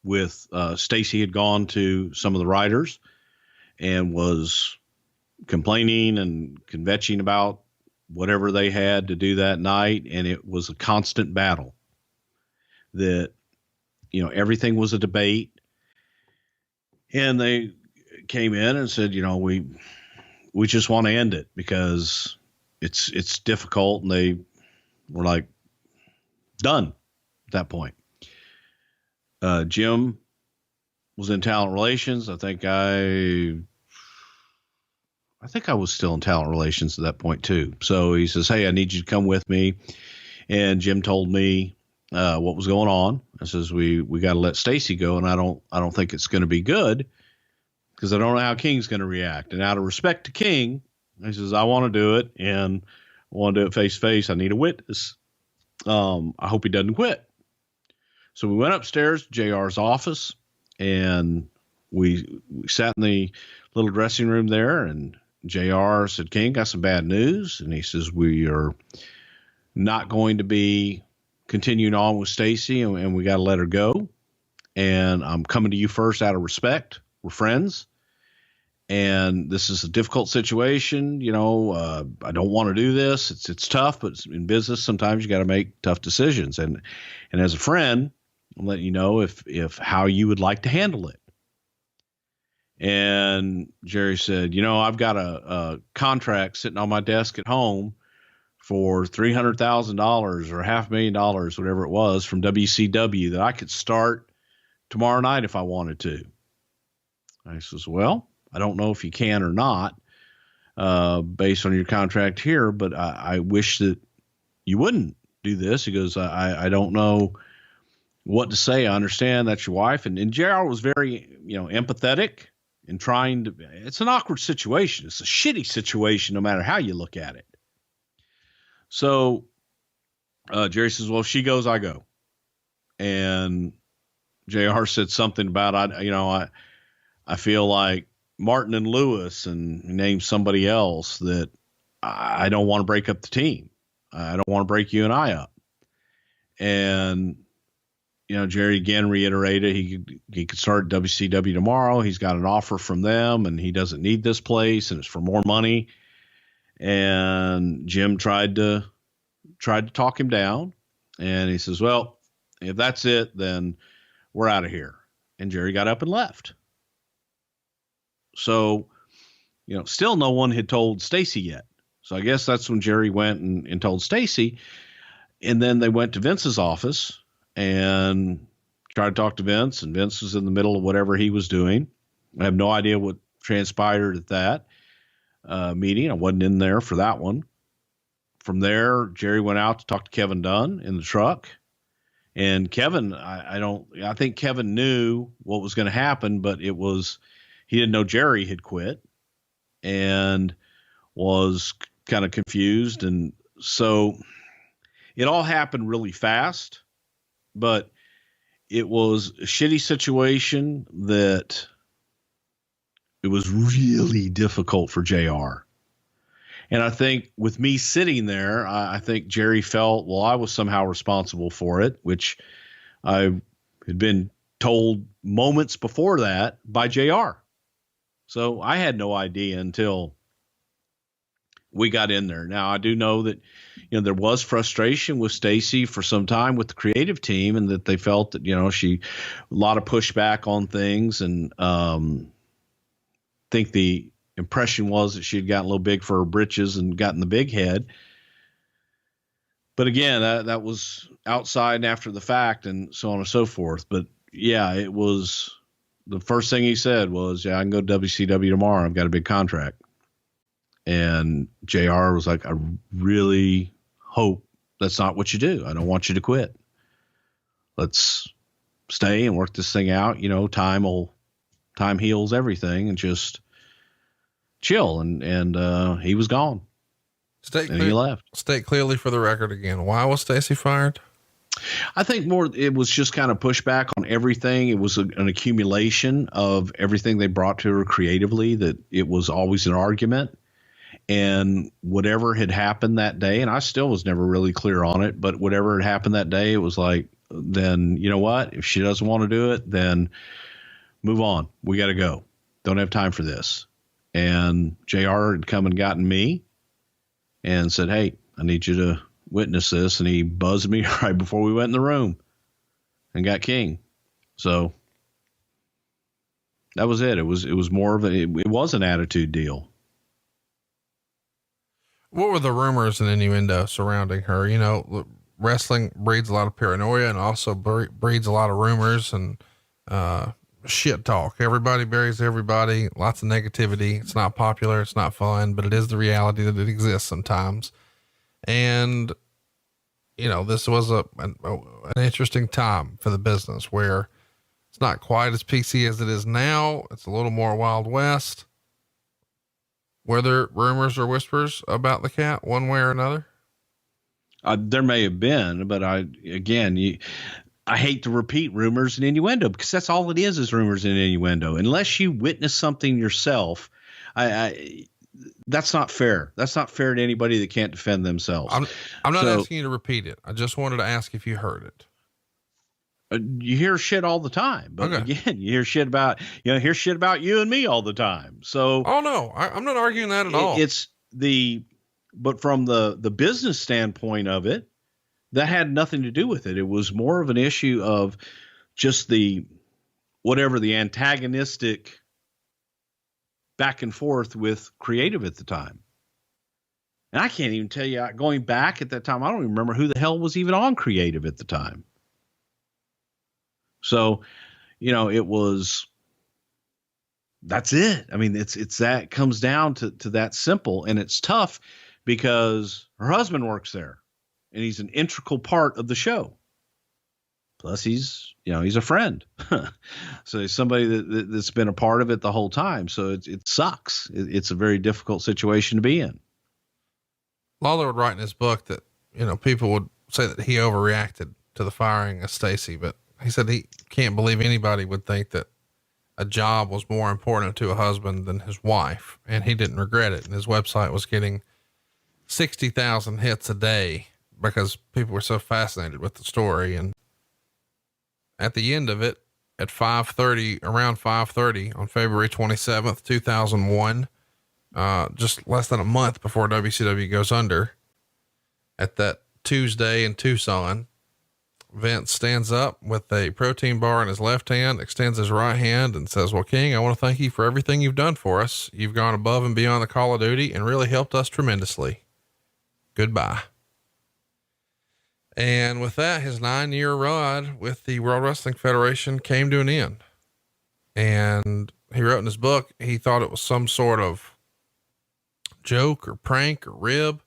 with Stacy had gone to some of the writers and was complaining and kvetching about whatever they had to do that night. And it was a constant battle that, everything was a debate. And they came in and said, we just want to end it because it's difficult. And they were like, done at that point. Jim was in talent relations. I think I was still in talent relations at that point too. So he says, hey, I need you to come with me. And Jim told me what was going on. I says, we got to let Stacy go. And I don't think it's going to be good because I don't know how King's going to react. And out of respect to King, he says, I want to do it and I want to do it face to face. I need a witness. I hope he doesn't quit. So we went upstairs to JR's office and we sat in the little dressing room there, and JR said, King, got some bad news. And he says, we are not going to be continuing on with Stacy and we got to let her go. And I'm coming to you first out of respect. We're friends. And this is a difficult situation. I don't want to do this. It's tough, but in business, sometimes you got to make tough decisions. And as a friend, I'm letting you know if how you would like to handle it. And Jerry said, I've got a contract sitting on my desk at home for $300,000 or $500,000, whatever it was, from WCW that I could start tomorrow night if I wanted to. I says, well, I don't know if you can or not, based on your contract here, but I wish that you wouldn't do this. He goes, I don't know what to say. I understand that's your wife. And JR was very, empathetic and trying to, it's an awkward situation. It's a shitty situation, no matter how you look at it. So Jerry says, well, if she goes, I go. And JR said something about, I feel like Martin and Lewis, and named somebody else, that I don't want to break up the team. I don't want to break you and I up. And, Jerry again reiterated he could start at WCW tomorrow. He's got an offer from them and he doesn't need this place and it's for more money. And Jim tried to talk him down. And he says, well, if that's it, then we're out of here. And Jerry got up and left. So, still no one had told Stacy yet. So I guess that's when Jerry went and told Stacy. And then they went to Vince's office and tried to talk to Vince. And Vince was in the middle of whatever he was doing. I have no idea what transpired at that meeting. I wasn't in there for that one. From there, Jerry went out to talk to Kevin Dunn in the truck. And Kevin, I think Kevin knew what was going to happen, but he didn't know Jerry had quit and was kind of confused. And so it all happened really fast, but it was a shitty situation that it was really difficult for JR. And I think with me sitting there, I think Jerry felt, well, I was somehow responsible for it, which I had been told moments before that by JR. So I had no idea until we got in there. Now, I do know that, there was frustration with Stacy for some time with the creative team, and that they felt that, a lot of pushback on things. And think the impression was that she had gotten a little big for her britches and gotten the big head. But again, that was outside and after the fact and so on and so forth. But yeah, it was the first thing he said was, yeah, I can go to WCW tomorrow. I've got a big contract. And JR was like, I really hope that's not what you do. I don't want you to quit. Let's stay and work this thing out. Time heals everything, and just chill. And he was gone. He left. State clearly for the record again. Why was Stacy fired? I think more it was just kind of pushback on everything. It was an accumulation of everything they brought to her creatively, that it was always an argument. And whatever had happened that day, and I still was never really clear on it, but whatever had happened that day, it was like, then you know what? If she doesn't want to do it, then move on. We got to go. Don't have time for this. And JR had come and gotten me and said, hey, I need you to witness this. And he buzzed me right before we went in the room and got King. So that was it. It was more of it was an attitude deal. What were the rumors and innuendo surrounding her? You know, wrestling breeds a lot of paranoia and also breeds a lot of rumors and, shit talk. Everybody buries everybody, lots of negativity. It's not popular. It's not fun, but it is the reality that it exists sometimes. And, you know, this was an interesting time for the business where it's not quite as PC as it is now. It's a little more Wild West. Were there rumors or whispers about the cat one way or another? There may have been, but I hate to repeat rumors and innuendo, because that's all it is rumors and innuendo. Unless you witness something yourself, that's not fair. That's not fair to anybody that can't defend themselves. I'm not asking you to repeat it. I just wanted to ask if you heard it. You hear shit all the time, but again, you hear shit about you and me all the time. So, oh no, I'm not arguing that at all. But from the business standpoint of it, that had nothing to do with it. It was more of an issue of just the antagonistic back and forth with creative at the time. And I can't even tell you, going back at that time, I don't even remember who the hell was even on creative at the time. So, you know, that's it. I mean, it's that comes down to that simple, and it's tough because her husband works there and he's an integral part of the show. Plus he's a friend. So he's somebody that's been a part of it the whole time. So it sucks. It's a very difficult situation to be in. Lawler would write in his book that, you know, people would say that he overreacted to the firing of Stacy, but he said he can't believe anybody would think that a job was more important to a husband than his wife. And he didn't regret it. And his website was getting 60,000 hits a day because people were so fascinated with the story. And at the end of it, at around 5:30 on February 27th, 2001, just less than a month before WCW goes under, at that Tuesday in Tucson, Vince stands up with a protein bar in his left hand, extends his right hand and says, well, King, I want to thank you for everything you've done for us. You've gone above and beyond the call of duty and really helped us tremendously. Goodbye. And with that, his 9-year run with the World Wrestling Federation came to an end. And he wrote in his book, he thought it was some sort of joke or prank or rib,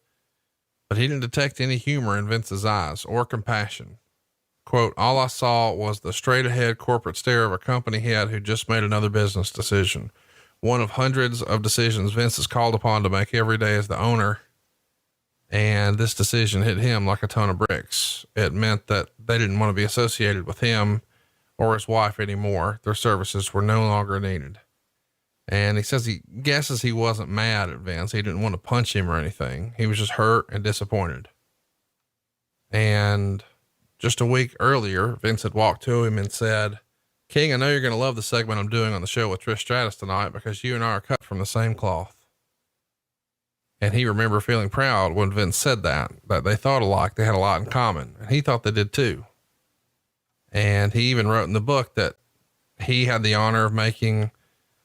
but he didn't detect any humor in Vince's eyes or compassion. Quote, all I saw was the straight ahead corporate stare of a company head who just made another business decision. One of hundreds of decisions Vince is called upon to make every day as the owner. And this decision hit him like a ton of bricks. It meant that they didn't want to be associated with him or his wife anymore. Their services were no longer needed. And he says he guesses he wasn't mad at Vince. He didn't want to punch him or anything. He was just hurt and disappointed. And just a week earlier, Vince had walked to him and said, King, I know you're going to love the segment I'm doing on the show with Trish Stratus tonight because you and I are cut from the same cloth. And he remembered feeling proud when Vince said that they thought alike, they had a lot in common, and he thought they did too. And he even wrote in the book that he had the honor of making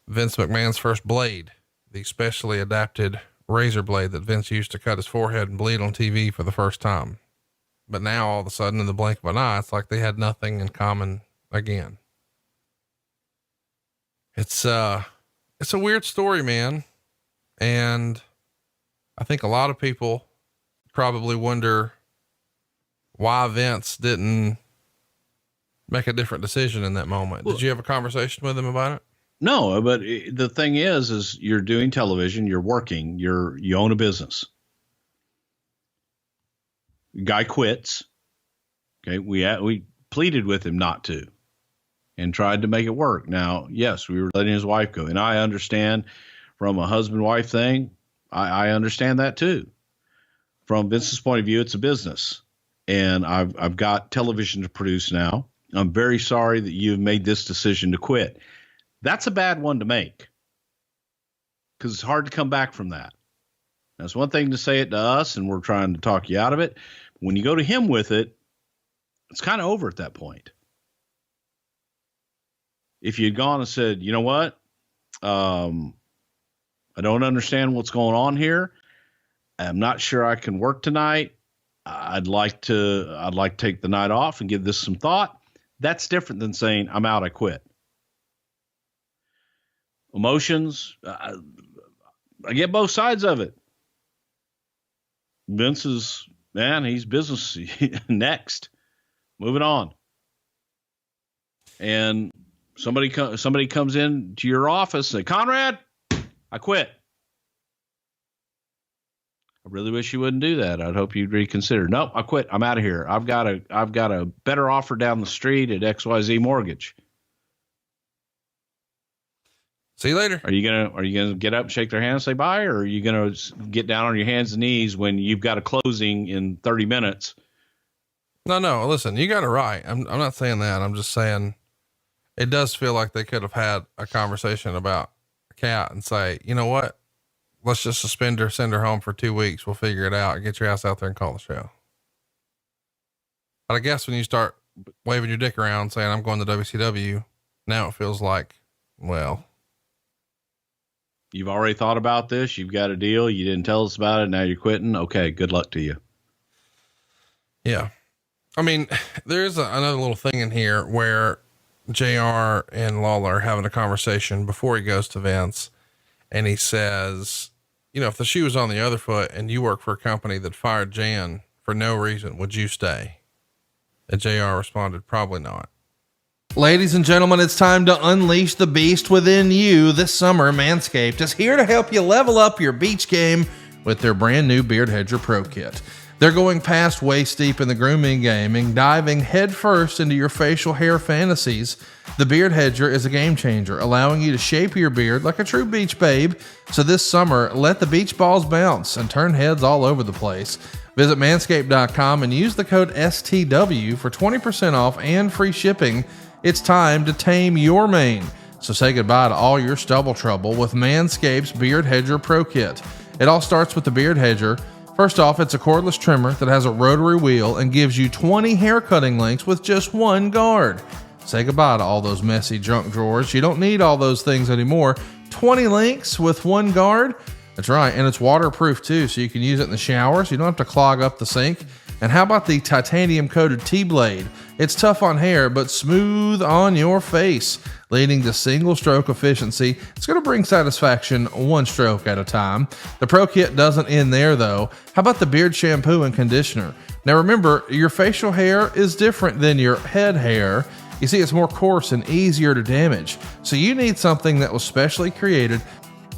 Vince McMahon's first blade, the specially adapted razor blade that Vince used to cut his forehead and bleed on TV for the first time. But now all of a sudden, in the blink of an eye, it's like they had nothing in common again. It's a weird story, man. And I think a lot of people probably wonder why Vince didn't make a different decision in that moment. Did you have a conversation with him about it? No, but the thing is you're doing television, you're working, you own a business. Guy quits Okay. We pleaded with him not to and tried to make it work. Now, yes, we were letting his wife go. And I understand from a husband-wife thing, I understand that too. From Vince's point of view, it's a business. And I've got television to produce now. I'm very sorry that you've made this decision to quit. That's a bad one to make because it's hard to come back from that. Now, it's one thing to say it to us, and we're trying to talk you out of it. When you go to him with it, it's kind of over at that point. If you'd gone and said, you know what, I don't understand what's going on here. I'm not sure I can work tonight. I'd like to take the night off and give this some thought. That's different than saying I'm out, I quit. Emotions, I get both sides of it. Vince is, man, he's business next. Moving on. And somebody comes in to your office and say, Conrad, I quit. I really wish you wouldn't do that. I'd hope you'd reconsider. Nope, I quit. I'm out of here. I've got a better offer down the street at XYZ Mortgage. See you later. Are you gonna get up and shake their hand and say bye, or are you gonna get down on your hands and knees when you've got a closing in 30 minutes? No. Listen, you got it right. I'm not saying that. I'm just saying it does feel like they could have had a conversation about Kat and say, you know what? Let's just suspend her, send her home for 2 weeks. We'll figure it out. Get your ass out there and call the show. But I guess when you start waving your dick around saying I'm going to WCW, now it feels like, well, you've already thought about this. You've got a deal. You didn't tell us about it. Now you're quitting. Okay. Good luck to you. Yeah. I mean, there's another little thing in here where JR and Lawler are having a conversation before he goes to Vince. And he says, you know, if the shoe was on the other foot and you work for a company that fired Jan for no reason, would you stay? And JR responded, probably not. Ladies and gentlemen, it's time to unleash the beast within you. This summer, Manscaped is here to help you level up your beach game with their brand new Beard Hedger Pro Kit. They're going past waist deep in the grooming game and diving headfirst into your facial hair fantasies. The Beard Hedger is a game changer, allowing you to shape your beard like a true beach babe. So this summer, let the beach balls bounce and turn heads all over the place. Visit manscaped.com and use the code STW for 20% off and free shipping. It's time to tame your mane. So say goodbye to all your stubble trouble with Manscaped's Beard Hedger Pro Kit. It all starts with the Beard Hedger. First off, it's a cordless trimmer that has a rotary wheel and gives you 20 hair cutting lengths with just one guard. Say goodbye to all those messy junk drawers. You don't need all those things anymore. 20 links with one guard. That's right. And it's waterproof too, so you can use it in the shower, so you don't have to clog up the sink. And how about the titanium coated T-blade? It's tough on hair, but smooth on your face, leading to single stroke efficiency. It's going to bring satisfaction one stroke at a time. The Pro Kit doesn't end there though. How about the beard shampoo and conditioner? Now remember, your facial hair is different than your head hair. You see, it's more coarse and easier to damage. So you need something that was specially created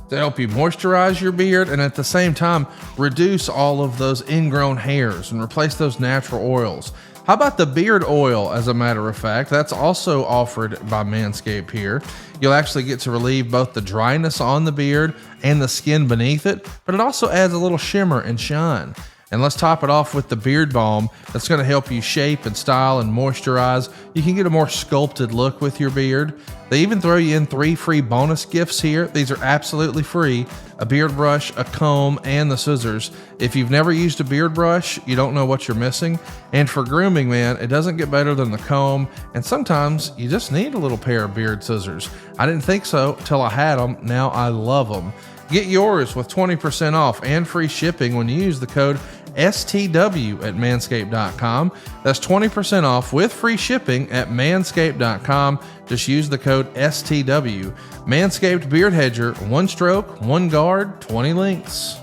to help you moisturize your beard and at the same time reduce all of those ingrown hairs and replace those natural oils. How about the beard oil? As a matter of fact, that's also offered by Manscaped here. You'll actually get to relieve both the dryness on the beard and the skin beneath it, but it also adds a little shimmer and shine. And let's top it off with the beard balm that's going to help you shape and style and moisturize. You can get a more sculpted look with your beard. They even throw you in 3 free bonus gifts here. These are absolutely free: a beard brush, a comb, and the scissors. If you've never used a beard brush, you don't know what you're missing. And for grooming, man, it doesn't get better than the comb. And sometimes you just need a little pair of beard scissors. I didn't think so till I had them. Now I love them. Get yours with 20% off and free shipping when you use the code STW at manscaped.com. That's 20% off with free shipping at manscaped.com. Just use the code STW. Manscaped Beard Hedger, one stroke, one guard, 20 links.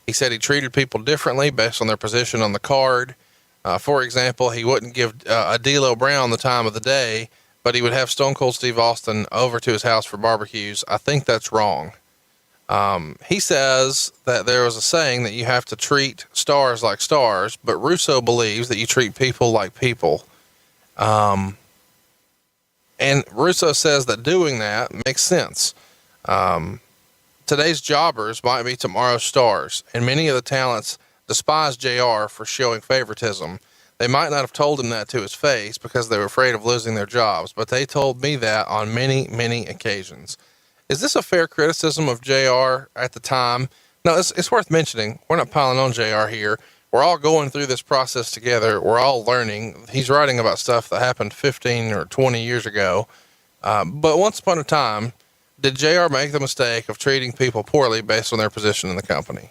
He said he treated people differently based on their position on the card. For example, he wouldn't give a D'Lo Brown the time of the day, but he would have Stone Cold Steve Austin over to his house for barbecues. I think that's wrong. He says that there was a saying that you have to treat stars like stars, but Russo believes that you treat people like people. And Russo says that doing that makes sense. Today's jobbers might be tomorrow's stars, and many of the talents despise JR for showing favoritism. They might not have told him that to his face because they were afraid of losing their jobs, but they told me that on many, many occasions. Is this a fair criticism of JR at the time? No, it's worth mentioning. We're not piling on JR here. We're all going through this process together. We're all learning. He's writing about stuff that happened 15 or 20 years ago. But once upon a time, did JR make the mistake of treating people poorly based on their position in the company?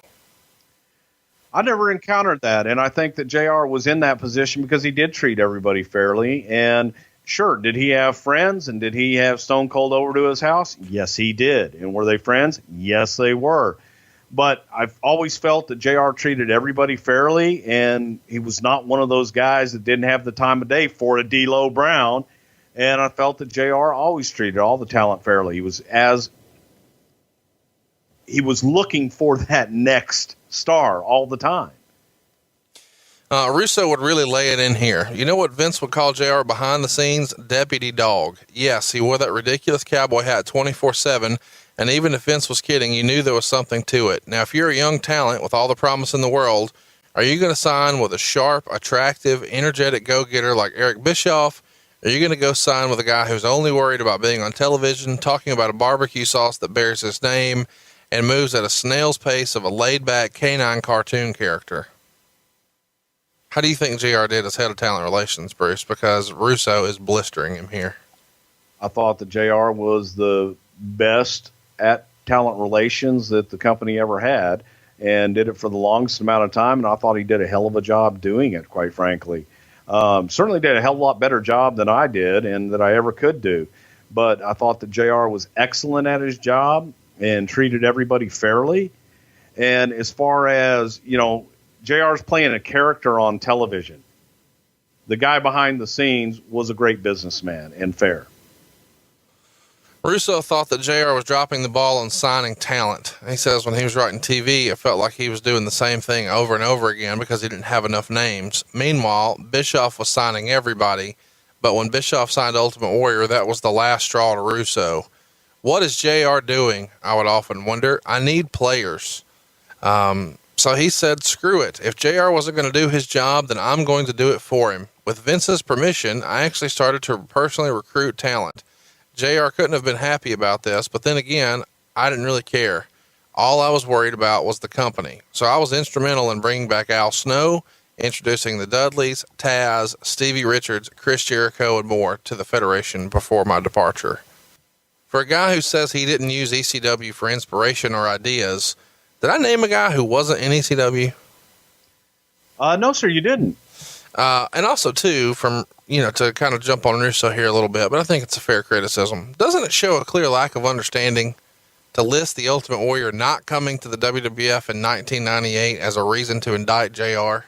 I never encountered that. And I think that JR was in that position because he did treat everybody fairly. And sure, did he have friends and did he have Stone Cold over to his house? Yes, he did. And were they friends? Yes, they were. But I've always felt that JR treated everybody fairly, and he was not one of those guys that didn't have the time of day for a D'Lo Brown. And I felt that JR always treated all the talent fairly. He was looking for that next star all the time. Russo would really lay it in here. You know what Vince would call JR behind the scenes? Deputy dog. Yes, he wore that ridiculous cowboy hat 24/7. And even if Vince was kidding, you knew there was something to it. Now, if you're a young talent with all the promise in the world, are you going to sign with a sharp, attractive, energetic go-getter like Eric Bischoff? Or are you going to go sign with a guy who's only worried about being on television, talking about a barbecue sauce that bears his name, and moves at a snail's pace of a laid-back canine cartoon character? How do you think JR did as head of talent relations, Bruce? Because Russo is blistering him here. I thought that JR was the best at talent relations that the company ever had, and did it for the longest amount of time. And I thought he did a hell of a job doing it, quite frankly. Certainly did a hell of a lot better job than I did and that I ever could do. But I thought that JR was excellent at his job and treated everybody fairly. And as far as, JR's playing a character on television. The guy behind the scenes was a great businessman and fair. Russo thought that JR was dropping the ball on signing talent. He says when he was writing TV, it felt like he was doing the same thing over and over again because he didn't have enough names. Meanwhile, Bischoff was signing everybody, but when Bischoff signed Ultimate Warrior, that was the last straw to Russo. What is JR doing? I would often wonder. I need players. So he said, screw it. If JR wasn't going to do his job, then I'm going to do it for him. With Vince's permission, I actually started to personally recruit talent. JR couldn't have been happy about this, but then again, I didn't really care. All I was worried about was the company. So I was instrumental in bringing back Al Snow, introducing the Dudleys, Taz, Stevie Richards, Chris Jericho, and more to the Federation before my departure. For a guy who says he didn't use ECW for inspiration or ideas, did I name a guy who wasn't in ECW? No, sir, you didn't. And also too, from, to kind of jump on Russo here a little bit, but I think it's a fair criticism. Doesn't it show a clear lack of understanding to list the Ultimate Warrior not coming to the WWF in 1998 as a reason to indict JR?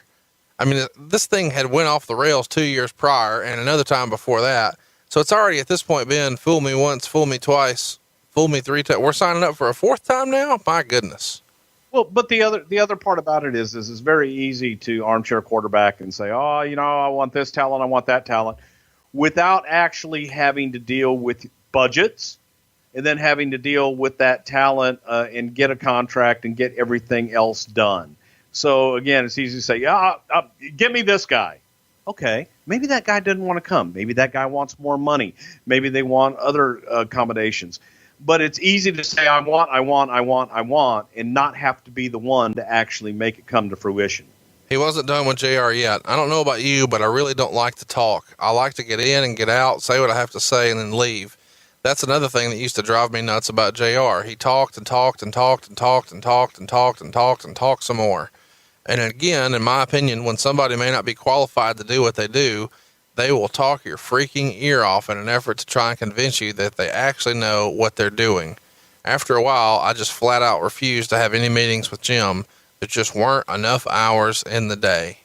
I mean, this thing had went off the rails 2 years prior and another time before that. So it's already at this point been fool me once, fool me twice, fool me 3 times. We're signing up for a 4th time now. My goodness. Well, but the other part about it is it's very easy to armchair quarterback and say, oh, I want this talent, I want that talent, without actually having to deal with budgets and then having to deal with that talent and get a contract and get everything else done. So again, it's easy to say, give me this guy. Okay, maybe that guy doesn't want to come. Maybe that guy wants more money. Maybe they want other accommodations. But it's easy to say, I want, and not have to be the one to actually make it come to fruition. He wasn't done with JR yet. I don't know about you, but I really don't like to talk. I like to get in and get out, say what I have to say, and then leave. That's another thing that used to drive me nuts about JR. He talked and talked and talked and talked and talked and talked and talked and talked some more. And again, in my opinion, when somebody may not be qualified to do what they do, they will talk your freaking ear off in an effort to try and convince you that they actually know what they're doing. After a while, I just flat out refused to have any meetings with Jim. There just weren't enough hours in the day.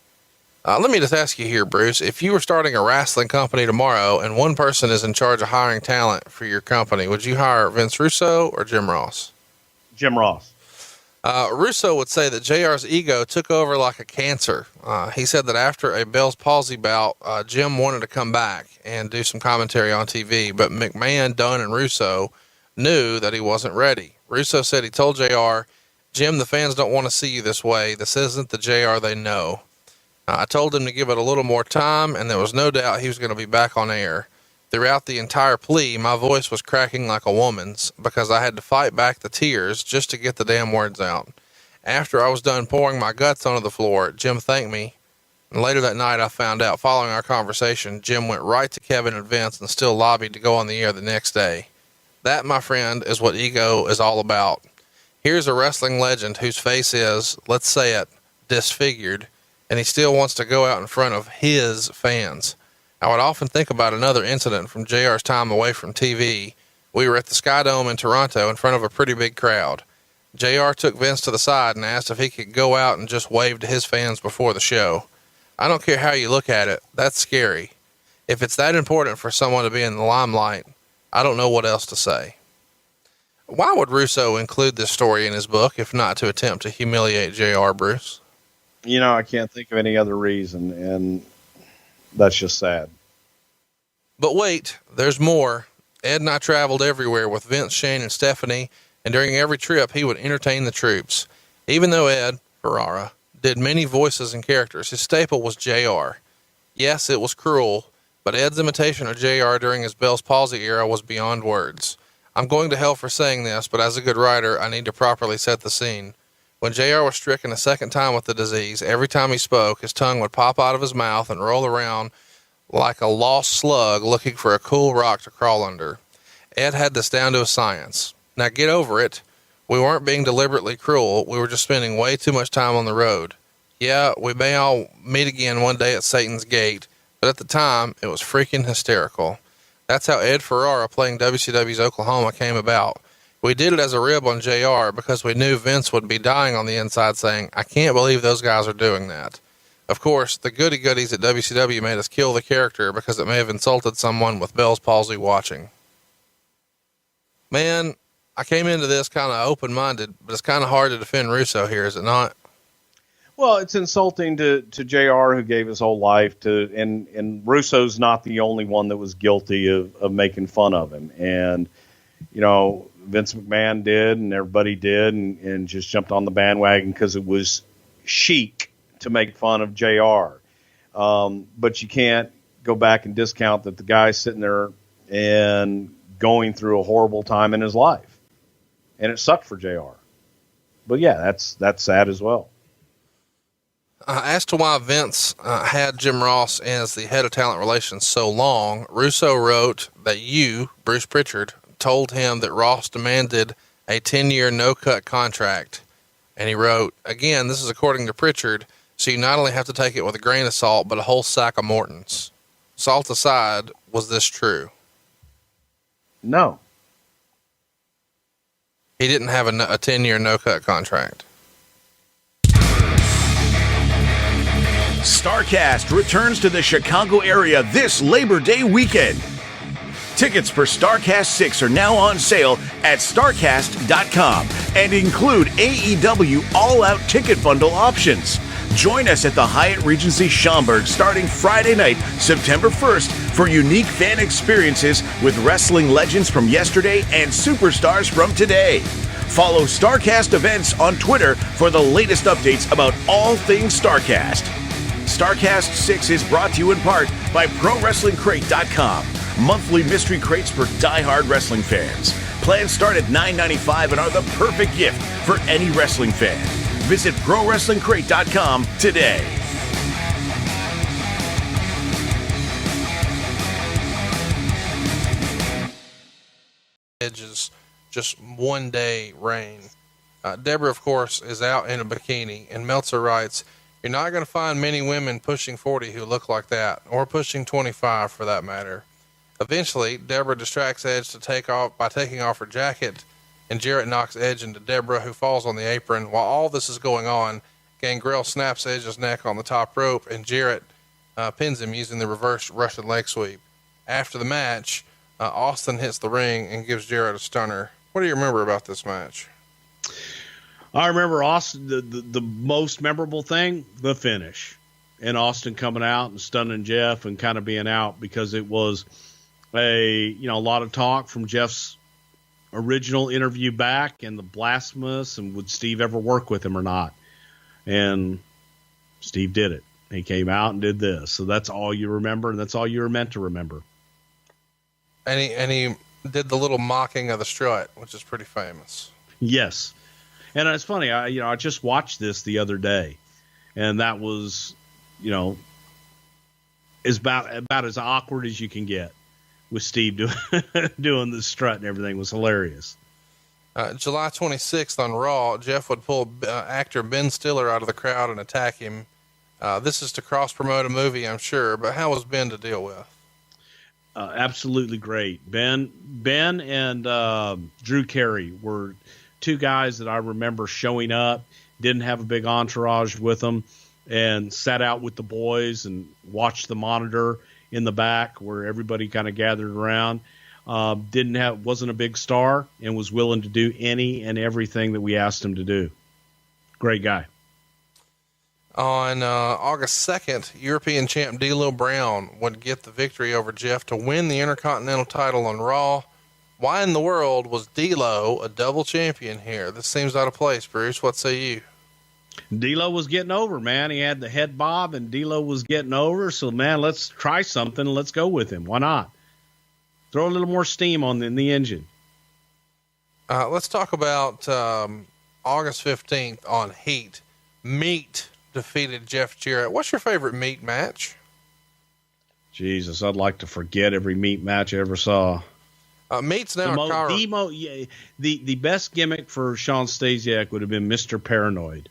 Let me just ask you here, Bruce, if you were starting a wrestling company tomorrow and one person is in charge of hiring talent for your company, would you hire Vince Russo or Jim Ross? Jim Ross. Russo would say that JR's ego took over like a cancer. He said that after a Bell's palsy bout, Jim wanted to come back and do some commentary on TV, but McMahon, Dunn, and Russo knew that he wasn't ready. Russo said he told JR, "Jim, the fans don't want to see you this way. This isn't the JR they know." I told him to give it a little more time, and there was no doubt he was going to be back on air. Throughout the entire plea, my voice was cracking like a woman's because I had to fight back the tears just to get the damn words out. After I was done pouring my guts onto the floor, Jim thanked me. And later that night, I found out following our conversation, Jim went right to Kevin and Vince and still lobbied to go on the air the next day. That, my friend, is what ego is all about. Here's a wrestling legend whose face is, let's say it, disfigured, and he still wants to go out in front of his fans. I would often think about another incident from JR's time away from TV. We were at the Sky Dome in Toronto in front of a pretty big crowd. JR took Vince to the side and asked if he could go out and just wave to his fans before the show. I don't care how you look at it. That's scary. If it's that important for someone to be in the limelight, I don't know what else to say. Why would Russo include this story in his book, if not to attempt to humiliate JR, Bruce? I can't think of any other reason, and that's just sad. But wait, there's more. Ed and I traveled everywhere with Vince, Shane, and Stephanie, and during every trip, he would entertain the troops. Even though Ed, Ferrara, did many voices and characters, his staple was JR. Yes, it was cruel, but Ed's imitation of JR during his Bell's palsy era was beyond words. I'm going to hell for saying this, but as a good writer, I need to properly set the scene. When JR was stricken a second time with the disease, every time he spoke, his tongue would pop out of his mouth and roll around like a lost slug looking for a cool rock to crawl under. Ed had this down to a science. Now get over it. We weren't being deliberately cruel. We were just spending way too much time on the road. Yeah, we may all meet again one day at Satan's Gate, but at the time, it was freaking hysterical. That's how Ed Ferrara playing WCW's Oklahoma came about. We did it as a rib on JR because we knew Vince would be dying on the inside saying, I can't believe those guys are doing that. Of course, the goody-goodies at WCW made us kill the character because it may have insulted someone with Bell's palsy watching. Man, I came into this kind of open-minded, but it's kind of hard to defend Russo here, is it not? Well, it's insulting to JR, who gave his whole life to, and Russo's not the only one that was guilty of making fun of him. And, Vince McMahon did, and everybody did, and just jumped on the bandwagon because it was chic to make fun of JR. But you can't go back and discount that the guy's sitting there and going through a horrible time in his life. And it sucked for JR. But yeah, that's sad as well. As to why Vince had Jim Ross as the head of talent relations so long, Russo wrote that you, Bruce Prichard, told him that Ross demanded a 10-year no-cut contract. And he wrote, again, this is according to Prichard, so you not only have to take it with a grain of salt, but a whole sack of Morton's. Salt aside, was this true? No. He didn't have a 10-year no-cut contract. Starrcast returns to the Chicago area this Labor Day weekend. Tickets for Starrcast VI are now on sale at Starrcast.com and include AEW All-Out Ticket Bundle options. Join us at the Hyatt Regency Schaumburg starting Friday night, September 1st, for unique fan experiences with wrestling legends from yesterday and superstars from today. Follow Starrcast events on Twitter for the latest updates about all things Starrcast. Starrcast VI is brought to you in part by PROWRESTLINGCRATE.com. Monthly mystery crates for die-hard wrestling fans. Plans start at $9.95 and are the perfect gift for any wrestling fan. Visit PROWRESTLINGCRATE.com today. Edge's just one day reign. Deborah, of course, is out in a bikini, and Meltzer writes, you're not going to find many women pushing 40 who look like that, or pushing 25 for that matter. Eventually, Deborah distracts Edge to taking off her jacket, and Jarrett knocks Edge into Deborah, who falls on the apron. While all this is going on, Gangrel snaps Edge's neck on the top rope, and Jarrett pins him using the reverse Russian leg sweep. After the match, Austin hits the ring and gives Jarrett a stunner. What do you remember about this match? I remember Austin, the most memorable thing, the finish, and Austin coming out and stunning Jeff and kind of being out, because it was a lot of talk from Jeff's original interview back and the blasphemous, and would Steve ever work with him or not? And Steve did it. He came out and did this. So that's all you remember, and that's all you were meant to remember. And he did the little mocking of the strut, which is pretty famous. Yes. And it's funny, I just watched this the other day, and that was, is about as awkward as you can get with Steve doing the strut, and everything was hilarious. July 26th on Raw, Jeff would pull actor Ben Stiller out of the crowd and attack him. This is to cross promote a movie, I'm sure, but how was Ben to deal with? Absolutely great. Ben and Drew Carey were two guys that I remember showing up, didn't have a big entourage with them, and sat out with the boys and watched the monitor in the back where everybody kind of gathered around. Wasn't a big star, and was willing to do any and everything that we asked him to do. Great guy. On August 2nd, European champ D'Lo Brown would get the victory over Jeff to win the Intercontinental title on Raw. Why in the world was D'Lo a double champion here? This seems out of place, Bruce. What say you? D'Lo was getting over, man. He had the head bob, and D'Lo was getting over. So, man, let's try something. Let's go with him. Why not? Throw a little more steam in the engine. Let's talk about August 15th on Heat. Meat defeated Jeff Jarrett. What's your favorite Meat match? Jesus, I'd like to forget every Meat match I ever saw. Meat's now the best gimmick for Sean Stasiak would have been Mr. Paranoid.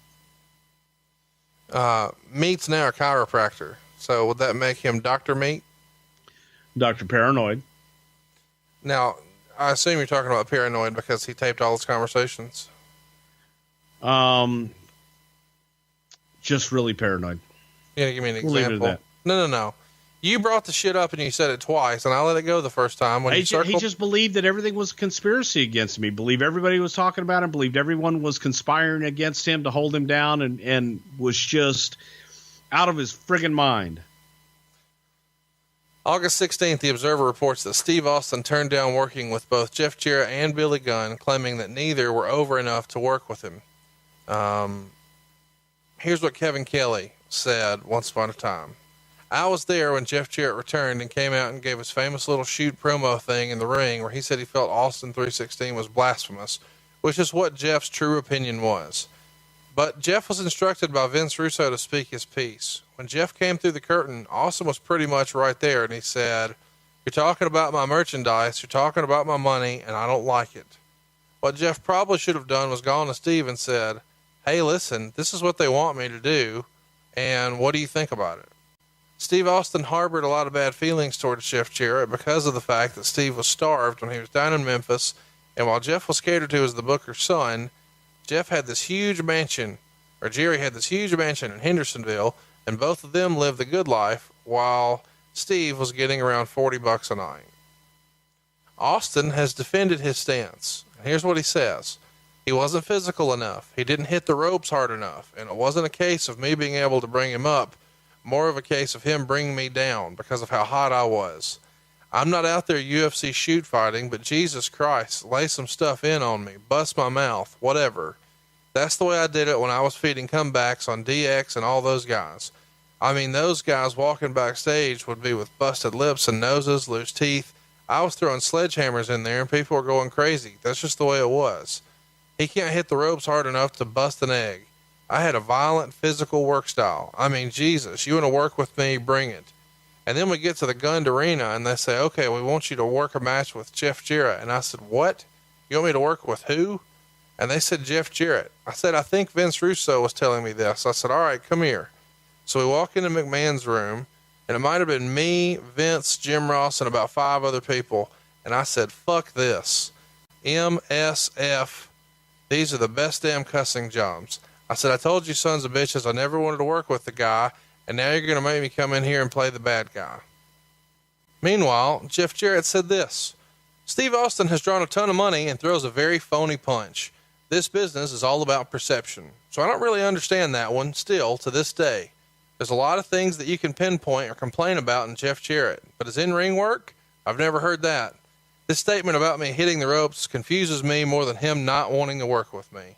Meat's now a chiropractor. So would that make him Dr. Meat? Dr. Paranoid. Now, I assume you're talking about Paranoid because he taped all his conversations. Just really paranoid. You gotta give me an We'll example. leave it at that. No. You brought the shit up and you said it twice, and I let it go the first time. When he just believed that everything was a conspiracy against me. Believed everybody was talking about him. Believed everyone was conspiring against him to hold him down, and was just out of his friggin' mind. August 16th, the Observer reports that Steve Austin turned down working with both Jeff Jarrett and Billy Gunn, claiming that neither were over enough to work with him. Here's what Kevin Kelly said once upon a time. I was there when Jeff Jarrett returned and came out and gave his famous little shoot promo thing in the ring where he said he felt Austin 316 was blasphemous, which is what Jeff's true opinion was. But Jeff was instructed by Vince Russo to speak his piece. When Jeff came through the curtain, Austin was pretty much right there, and he said, "You're talking about my merchandise, you're talking about my money, and I don't like it." What Jeff probably should have done was gone to Steve and said, "Hey, listen, this is what they want me to do, and what do you think about it?" Steve Austin harbored a lot of bad feelings towards Jeff Jarrett because of the fact that Steve was starved when he was down in Memphis, and while Jeff was catered to as the Booker's son, Jeff had this huge mansion, or Jerry had this huge mansion in Hendersonville, and both of them lived the good life while Steve was getting around $40 a night. Austin has defended his stance, and here's what he says. He wasn't physical enough. He didn't hit the ropes hard enough, and it wasn't a case of me being able to bring him up, more of a case of him bringing me down because of how hot I was. I'm not out there UFC shoot fighting, but Jesus Christ, lay some stuff in on me, bust my mouth, whatever. That's the way I did it when I was feeding comebacks on DX and all those guys. I mean, those guys walking backstage would be with busted lips and noses, loose teeth. I was throwing sledgehammers in there and people were going crazy. That's just the way it was. He can't hit the ropes hard enough to bust an egg. I had a violent physical work style. I mean, Jesus, you want to work with me, bring it. And then we get to the Gund Arena and they say, okay, we want you to work a match with Jeff Jarrett. And I said, what? You want me to work with who? And they said, Jeff Jarrett. I said, I think Vince Russo was telling me this. I said, all right, come here. So we walk into McMahon's room, and it might have been me, Vince, Jim Ross, and about 5 other people. And I said, fuck this. MSF. These are the best damn cussing jobs. I said, I told you sons of bitches I never wanted to work with the guy, and now you're going to make me come in here and play the bad guy. Meanwhile, Jeff Jarrett said this. Steve Austin has drawn a ton of money and throws a very phony punch. This business is all about perception. So I don't really understand that one still to this day. There's a lot of things that you can pinpoint or complain about in Jeff Jarrett, but his in-ring work, I've never heard that. This statement about me hitting the ropes confuses me more than him not wanting to work with me.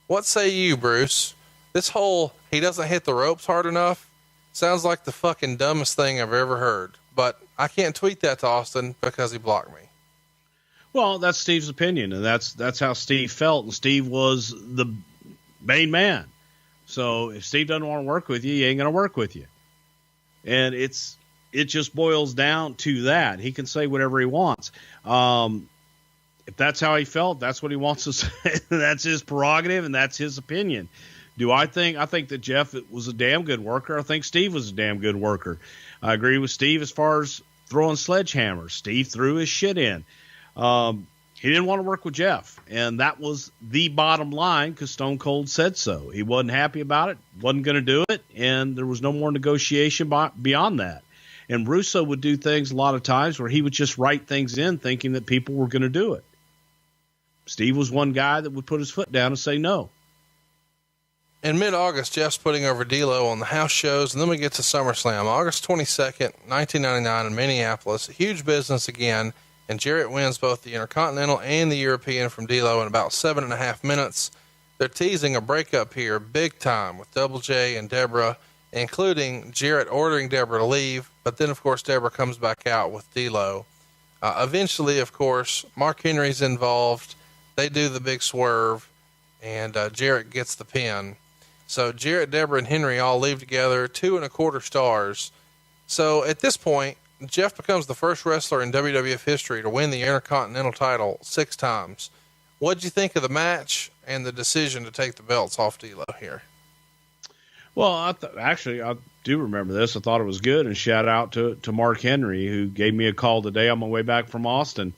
What say you, Bruce? This whole he doesn't hit the ropes hard enough sounds like the fucking dumbest thing I've ever heard, but I can't tweet that to Austin because he blocked me. Well, that's Steve's opinion, and that's how Steve felt, and Steve was the main man. So if Steve doesn't want to work with you, he ain't going to work with you. And it just boils down to that. He can say whatever he wants. If that's how he felt, that's what he wants to say. That's his prerogative, and that's his opinion. I think that Jeff was a damn good worker. I think Steve was a damn good worker. I agree with Steve as far as throwing sledgehammers. Steve threw his shit in. He didn't want to work with Jeff, and that was the bottom line because Stone Cold said so. He wasn't happy about it, wasn't going to do it, and there was no more negotiation beyond that. And Russo would do things a lot of times where he would just write things in thinking that people were going to do it. Steve was one guy that would put his foot down and say no. In mid-August, Jeff's putting over D'Lo on the house shows, and then we get to SummerSlam, August 22nd, 1999 in Minneapolis. Huge business again, and Jarrett wins both the Intercontinental and the European from D'Lo in about 7.5 minutes. They're teasing a breakup here big time with Double J and Deborah, including Jarrett ordering Deborah to leave, but then, of course, Deborah comes back out with D'Lo. Eventually, of course, Mark Henry's involved. They do the big swerve, and Jarrett gets the pin. So Jarrett, Deborah, and Henry all leave together, 2.25 stars. So at this point, Jeff becomes the first wrestler in WWF history to win the Intercontinental title 6 times. What'd you think of the match and the decision to take the belts off D'Lo here? Well, I do remember this. I thought it was good, and shout out to Mark Henry, who gave me a call today on my way back from Austin.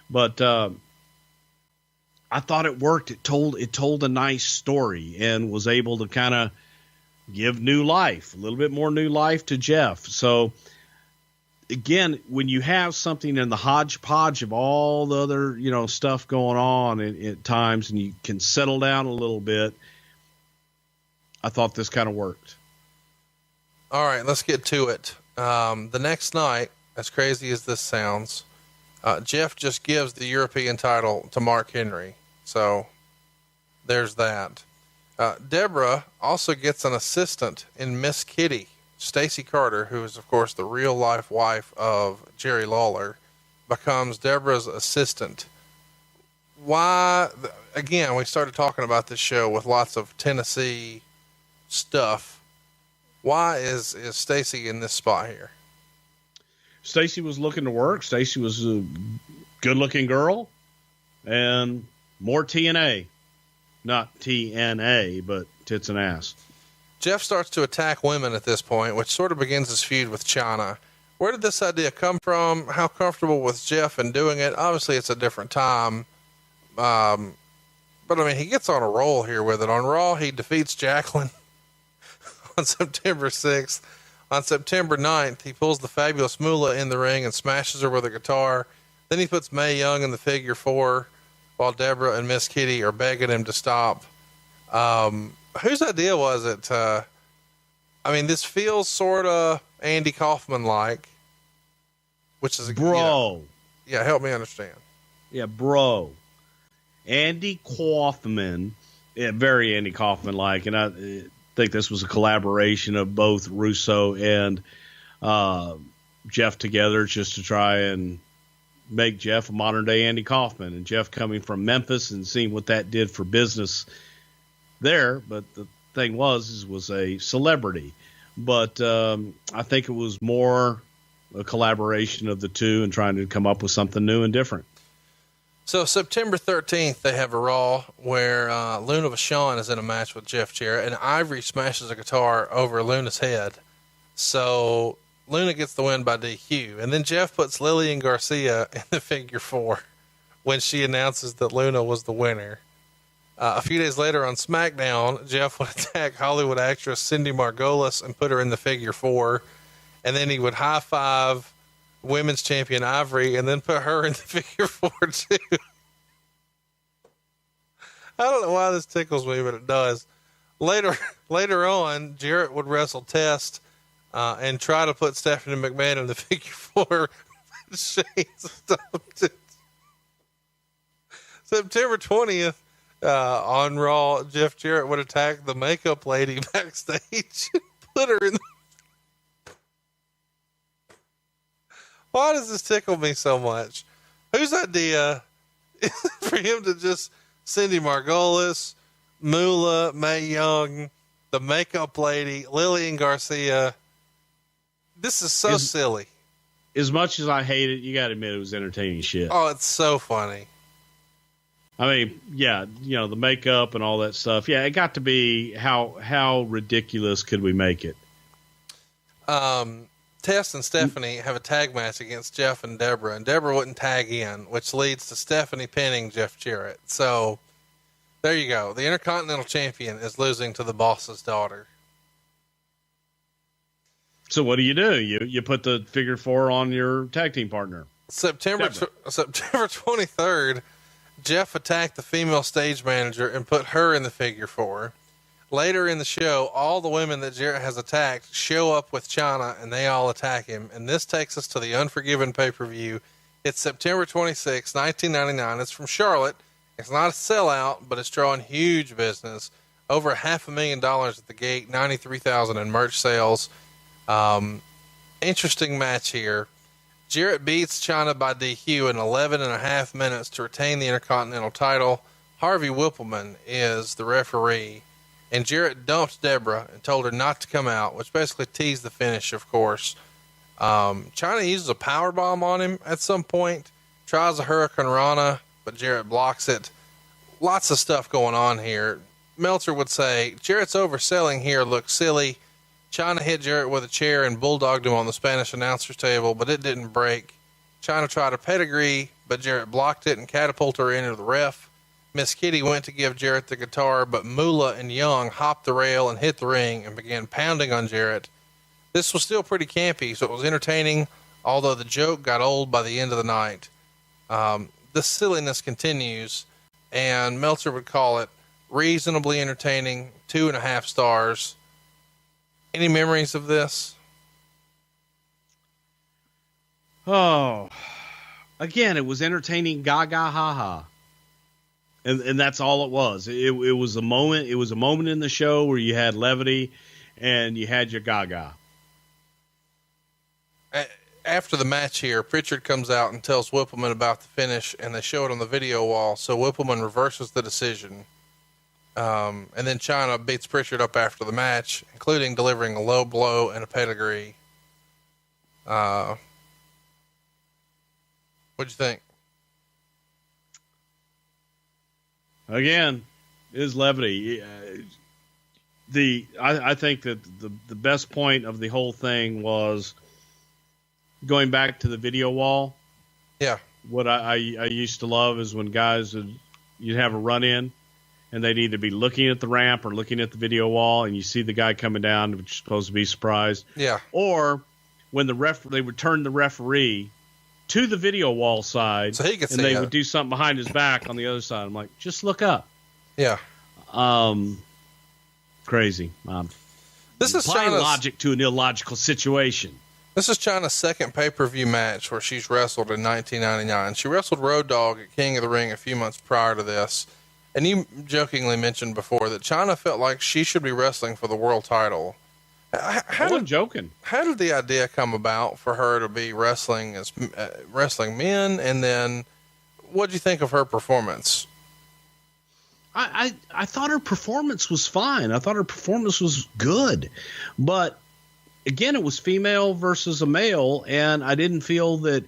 But I thought it worked. It told a nice story and was able to kind of give new life, a little bit more new life to Jeff. So again, when you have something in the hodgepodge of all the other, stuff going on at times, and you can settle down a little bit, I thought this kind of worked. All right, let's get to it. The next night, as crazy as this sounds, Jeff just gives the European title to Mark Henry. So there's that. Deborah also gets an assistant in Miss Kitty. Stacy Carter, who is, of course, the real life wife of Jerry Lawler, becomes Deborah's assistant. Why? Again, we started talking about this show with lots of Tennessee stuff. Why is Stacy in this spot here? Stacy was looking to work. Stacy was a good looking girl and more TNA, not TNA, but tits and ass. Jeff starts to attack women at this point, which sort of begins his feud with Chyna. Where did this idea come from? How comfortable was Jeff in doing it? Obviously it's a different time. But I mean, he gets on a roll here with it. On Raw, he defeats Jacqueline on September 6th. On September 9th, he pulls the fabulous Moolah in the ring and smashes her with a guitar. Then he puts Mae Young in the figure 4 while Deborah and Miss Kitty are begging him to stop. Whose idea was it? This feels sort of Andy Kaufman-like, which is bro. Yeah. Help me understand. Yeah, bro. Andy Kaufman, very Andy Kaufman-like. And I think this was a collaboration of both Russo and Jeff together just to try and make Jeff a modern day Andy Kaufman, and Jeff coming from Memphis and seeing what that did for business there. But the thing was a celebrity, but I think it was more a collaboration of the two and trying to come up with something new and different. So September 13th, they have a Raw where Luna Vachon is in a match with Jeff Jarrett, and Ivory smashes a guitar over Luna's head. So Luna gets the win by DQ, and then Jeff puts Lillian Garcia in the figure 4 when she announces that Luna was the winner. A few days later on SmackDown, Jeff would attack Hollywood actress Cindy Margolis and put her in the figure 4, and then he would high five women's champion Ivory and then put her in the figure 4 too. I don't know why this tickles me, but it does. Later on, Jarrett would wrestle Test and try to put Stephanie McMahon in the figure four. Shane stopped it. September 20th, on Raw, Jeff Jarrett would attack the makeup lady backstage and put her in the... Why does this tickle me so much? Whose idea is it for him to just Cindy Margolis, Moolah, Mae Young, the makeup lady, Lillian Garcia? This is so silly. As much as I hate it, you got to admit it was entertaining shit. Oh, it's so funny. I mean, yeah, the makeup and all that stuff. Yeah, it got to be how ridiculous could we make it? Tess and Stephanie have a tag match against Jeff and Deborah, and Deborah wouldn't tag in, which leads to Stephanie pinning Jeff Jarrett. So there you go. The Intercontinental Champion is losing to the boss's daughter. So what do? You put the figure four on your tag team partner. September 23rd, Jeff attacked the female stage manager and put her in the figure four. Later in the show, all the women that Jarrett has attacked show up with Chyna, and they all attack him. And this takes us to the Unforgiven pay-per-view. It's September 26, 1999. It's from Charlotte. It's not a sellout, but it's drawing huge business. Over $500,000 at the gate, $93,000 in merch sales. Interesting match here. Jarrett beats Chyna by DQ in 11.5 minutes to retain the Intercontinental title. Harvey Whippleman is the referee. And Jarrett dumped Deborah and told her not to come out, which basically teased the finish, of course. Chyna uses a power bomb on him at some point, tries a Hurricane Rana, but Jarrett blocks it. Lots of stuff going on here. Meltzer would say, Jarrett's overselling here looks silly. Chyna hit Jarrett with a chair and bulldogged him on the Spanish announcer's table, but it didn't break. Chyna tried a pedigree, but Jarrett blocked it and catapulted her into the ref. Miss Kitty went to give Jarrett the guitar, but Moolah and Young hopped the rail and hit the ring and began pounding on Jarrett. This was still pretty campy, so it was entertaining, although the joke got old by the end of the night. This silliness continues, and Meltzer would call it reasonably entertaining, 2.5 stars. Any memories of this? Oh, again, it was entertaining, gaga, ha-ha. And that's all it was. It was a moment. It was a moment in the show where you had levity and you had your gaga. After the match here, Prichard comes out and tells Whippleman about the finish, and they show it on the video wall. So Whippleman reverses the decision. And then Chyna beats Prichard up after the match, including delivering a low blow and a pedigree. What'd you think? Again, it is levity. I think that the best point of the whole thing was going back to the video wall. Yeah. What I used to love is when guys you'd have a run in and they'd either be looking at the ramp or looking at the video wall, and you see the guy coming down, which is supposed to be surprised. Yeah. Or when they would turn the referee to the video wall side, so he could see and they would do something behind his back on the other side. I'm like, just look up. Yeah. Crazy. This is applying logic to an illogical situation. This is Chyna's second pay-per-view match where she's wrestled in 1999. She wrestled Road Dogg at King of the Ring a few months prior to this. And you jokingly mentioned before that Chyna felt like she should be wrestling for the world title. I wasn't joking. How did the idea come about for her to be wrestling as wrestling men? And then what did you think of her performance? I thought her performance was fine. I thought her performance was good, but again, it was female versus a male. And I didn't feel that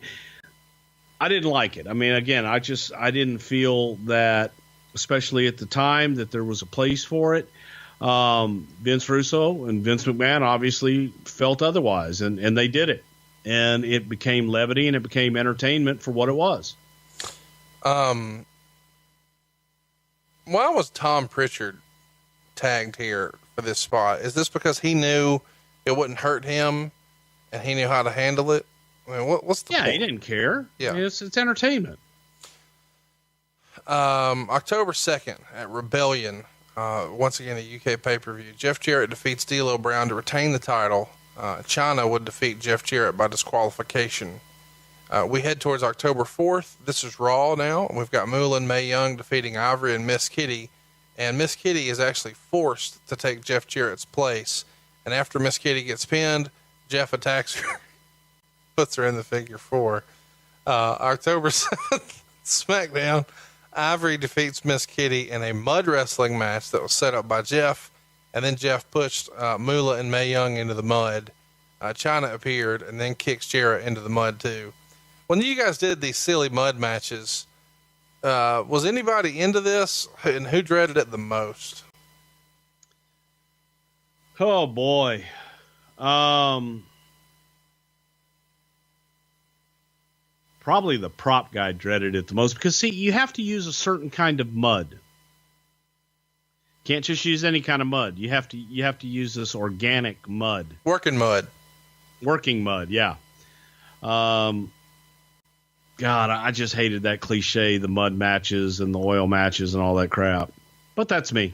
I didn't like it. I mean, again, I didn't feel that, especially at the time, that there was a place for it. Vince Russo and Vince McMahon obviously felt otherwise, and they did it, and it became levity and it became entertainment for what it was. Why was Tom Prichard tagged here for this spot? Is this because he knew it wouldn't hurt him and he knew how to handle it? I mean, what's the point? He didn't care. Yeah. I mean, it's entertainment. October 2nd at Rebellion. Once again, a UK pay-per-view. Jeff Jarrett defeats D'Lo Brown to retain the title. China would defeat Jeff Jarrett by disqualification. We head towards October 4th. This is Raw now. We've got Moolah and Mae Young defeating Ivory and Miss Kitty. And Miss Kitty is actually forced to take Jeff Jarrett's place. And after Miss Kitty gets pinned, Jeff attacks her, puts her in the figure 4. October 7th, SmackDown. Ivory defeats Miss Kitty in a mud wrestling match that was set up by Jeff. And then Jeff pushed Moolah and Mae Young into the mud. China appeared and then kicks Jarrett into the mud too. When you guys did these silly mud matches, was anybody into this, and who dreaded it the most? Oh boy. Probably the prop guy dreaded it the most because see, you have to use a certain kind of mud. Can't just use any kind of mud. You have to use this organic mud. Working mud. Yeah. God, I just hated that cliche, the mud matches and the oil matches and all that crap. But that's me.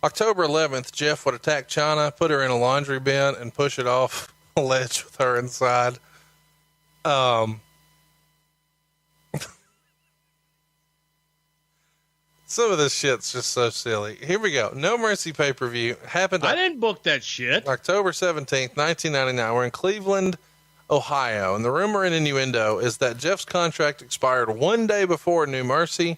October 11th, Jeff would attack China, put her in a laundry bin, and push it off a ledge with her inside. Some of this shit's just so silly. Here we go. No Mercy pay-per-view happened. I didn't book that shit. October 17th, 1999. We're in Cleveland, Ohio. And the rumor and innuendo is that Jeff's contract expired one day before New Mercy,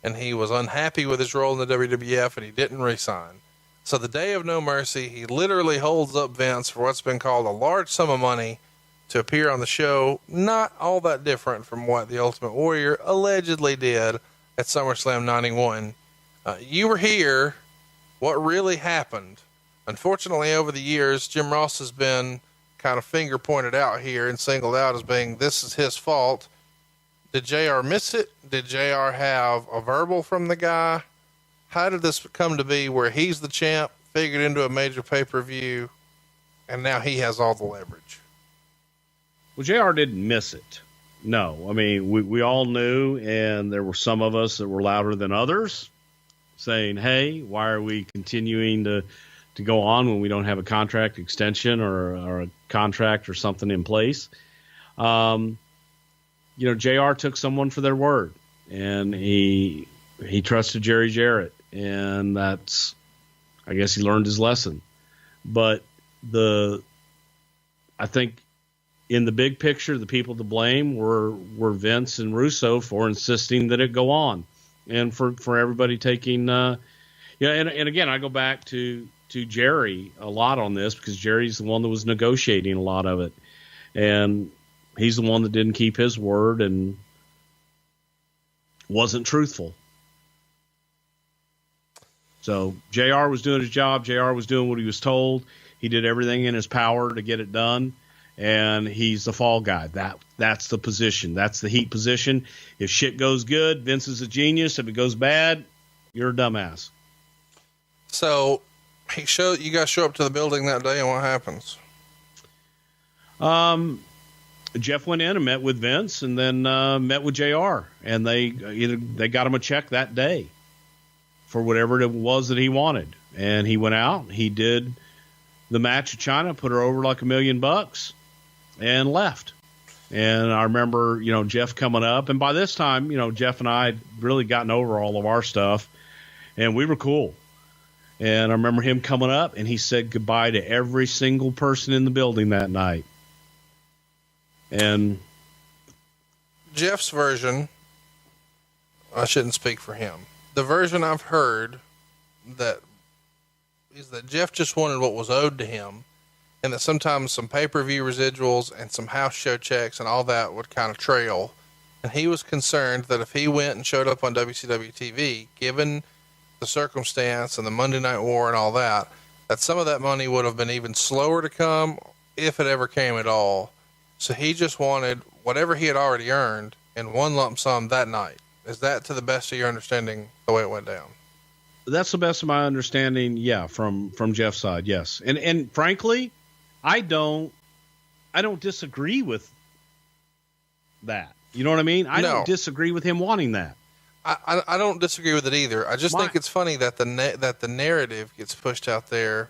and he was unhappy with his role in the WWF, and he didn't re-sign. So the day of No Mercy, he literally holds up Vince for what's been called a large sum of money to appear on the show. Not all that different from what the Ultimate Warrior allegedly did at SummerSlam 91. You were here. What really happened? Unfortunately, over the years, Jim Ross has been kind of finger pointed out here and singled out as being, this is his fault. Did JR miss it? Did JR have a verbal from the guy? How did this come to be where he's the champ, figured into a major pay-per-view, and now he has all the leverage? Well, JR didn't miss it. No, I mean, we all knew, and there were some of us that were louder than others saying, hey, why are we continuing to go on when we don't have a contract extension or a contract or something in place? JR took someone for their word, and he trusted Jerry Jarrett, and I guess he learned his lesson. But I think in the big picture, the people to blame were Vince and Russo for insisting that it go on, and for everybody taking, and again, I go back to Jerry a lot on this because Jerry's the one that was negotiating a lot of it, and he's the one that didn't keep his word and wasn't truthful. So JR was doing his job. JR was doing what he was told. He did everything in his power to get it done. And he's the fall guy. That's the position. That's the heat position. If shit goes good, Vince is a genius. If it goes bad, you're a dumbass. So you guys show up to the building that day, and what happens? Jeff went in and met with Vince, and then met with JR, and they got him a check that day for whatever it was that he wanted. And he went out, he did the match at China, put her over like $1 million, and left. And I remember, Jeff coming up, and by this time, Jeff and I had really gotten over all of our stuff, and we were cool. And I remember him coming up, and he said goodbye to every single person in the building that night. And Jeff's version, I shouldn't speak for him. The version I've heard is that Jeff just wanted what was owed to him, and that sometimes some pay-per-view residuals and some house show checks and all that would kind of trail. And he was concerned that if he went and showed up on WCW TV, given the circumstance and the Monday Night War and all that some of that money would have been even slower to come, if it ever came at all. So he just wanted whatever he had already earned in one lump sum that night. Is that, to the best of your understanding, the way it went down? That's the best of my understanding. Yeah. From Jeff's side. Yes. And frankly, I don't disagree with that. You know what I mean? I don't disagree with him wanting that. I don't disagree with it either. I just think it's funny that the narrative gets pushed out there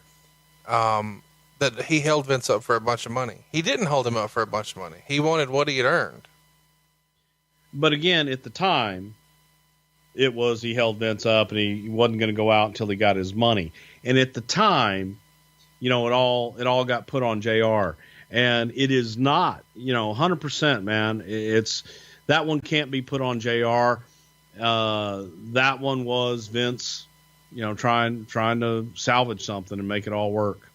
that he held Vince up for a bunch of money. He didn't hold him up for a bunch of money. He wanted what he had earned. But again, at the time, it was he held Vince up and he wasn't going to go out until he got his money. And at the time, it all got put on JR. And it is not, 100%, man. It's that one can't be put on JR. That one was Vince, trying to salvage something and make it all work.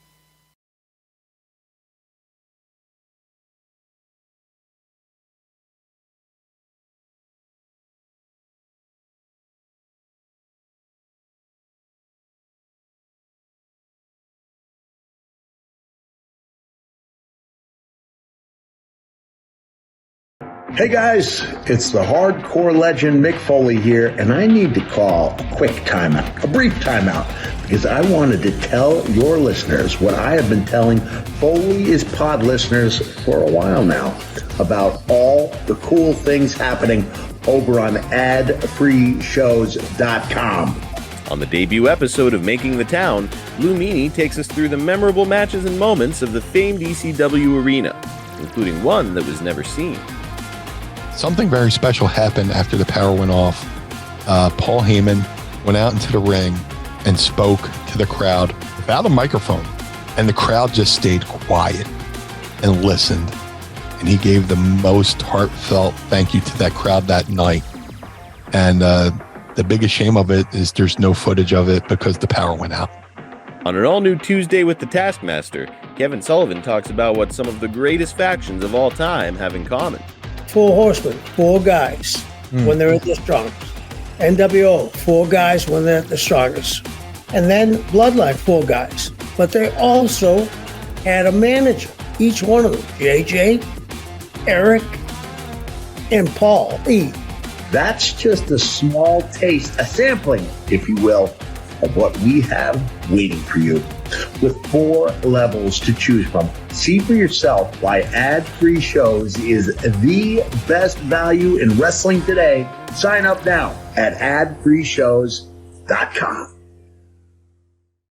Hey guys, it's the hardcore legend Mick Foley here, and I need to call a quick timeout, a brief timeout, because I wanted to tell your listeners what I have been telling Foley is Pod listeners for a while now about all the cool things happening over on adfreeshows.com. On the debut episode of Making the Town, Lou Meany takes us through the memorable matches and moments of the famed ECW arena, including one that was never seen. Something very special happened after the power went off. Paul Heyman went out into the ring and spoke to the crowd without a microphone. And the crowd just stayed quiet and listened. And he gave the most heartfelt thank you to that crowd that night. And the biggest shame of it is there's no footage of it because the power went out. On an all-new Tuesday with the Taskmaster, Kevin Sullivan talks about what some of the greatest factions of all time have in common. 4 horsemen, 4 guys when they're at their strongest. NWO, 4 guys when they're at the strongest. And then Bloodline, 4 guys. But they also had a manager, each one of them. JJ, Eric, and Paul E. That's just a small taste, a sampling, if you will, of what we have waiting for you. With 4 levels to choose from. See for yourself why ad-free shows is the best value in wrestling today. Sign up now at adfreeshows.com.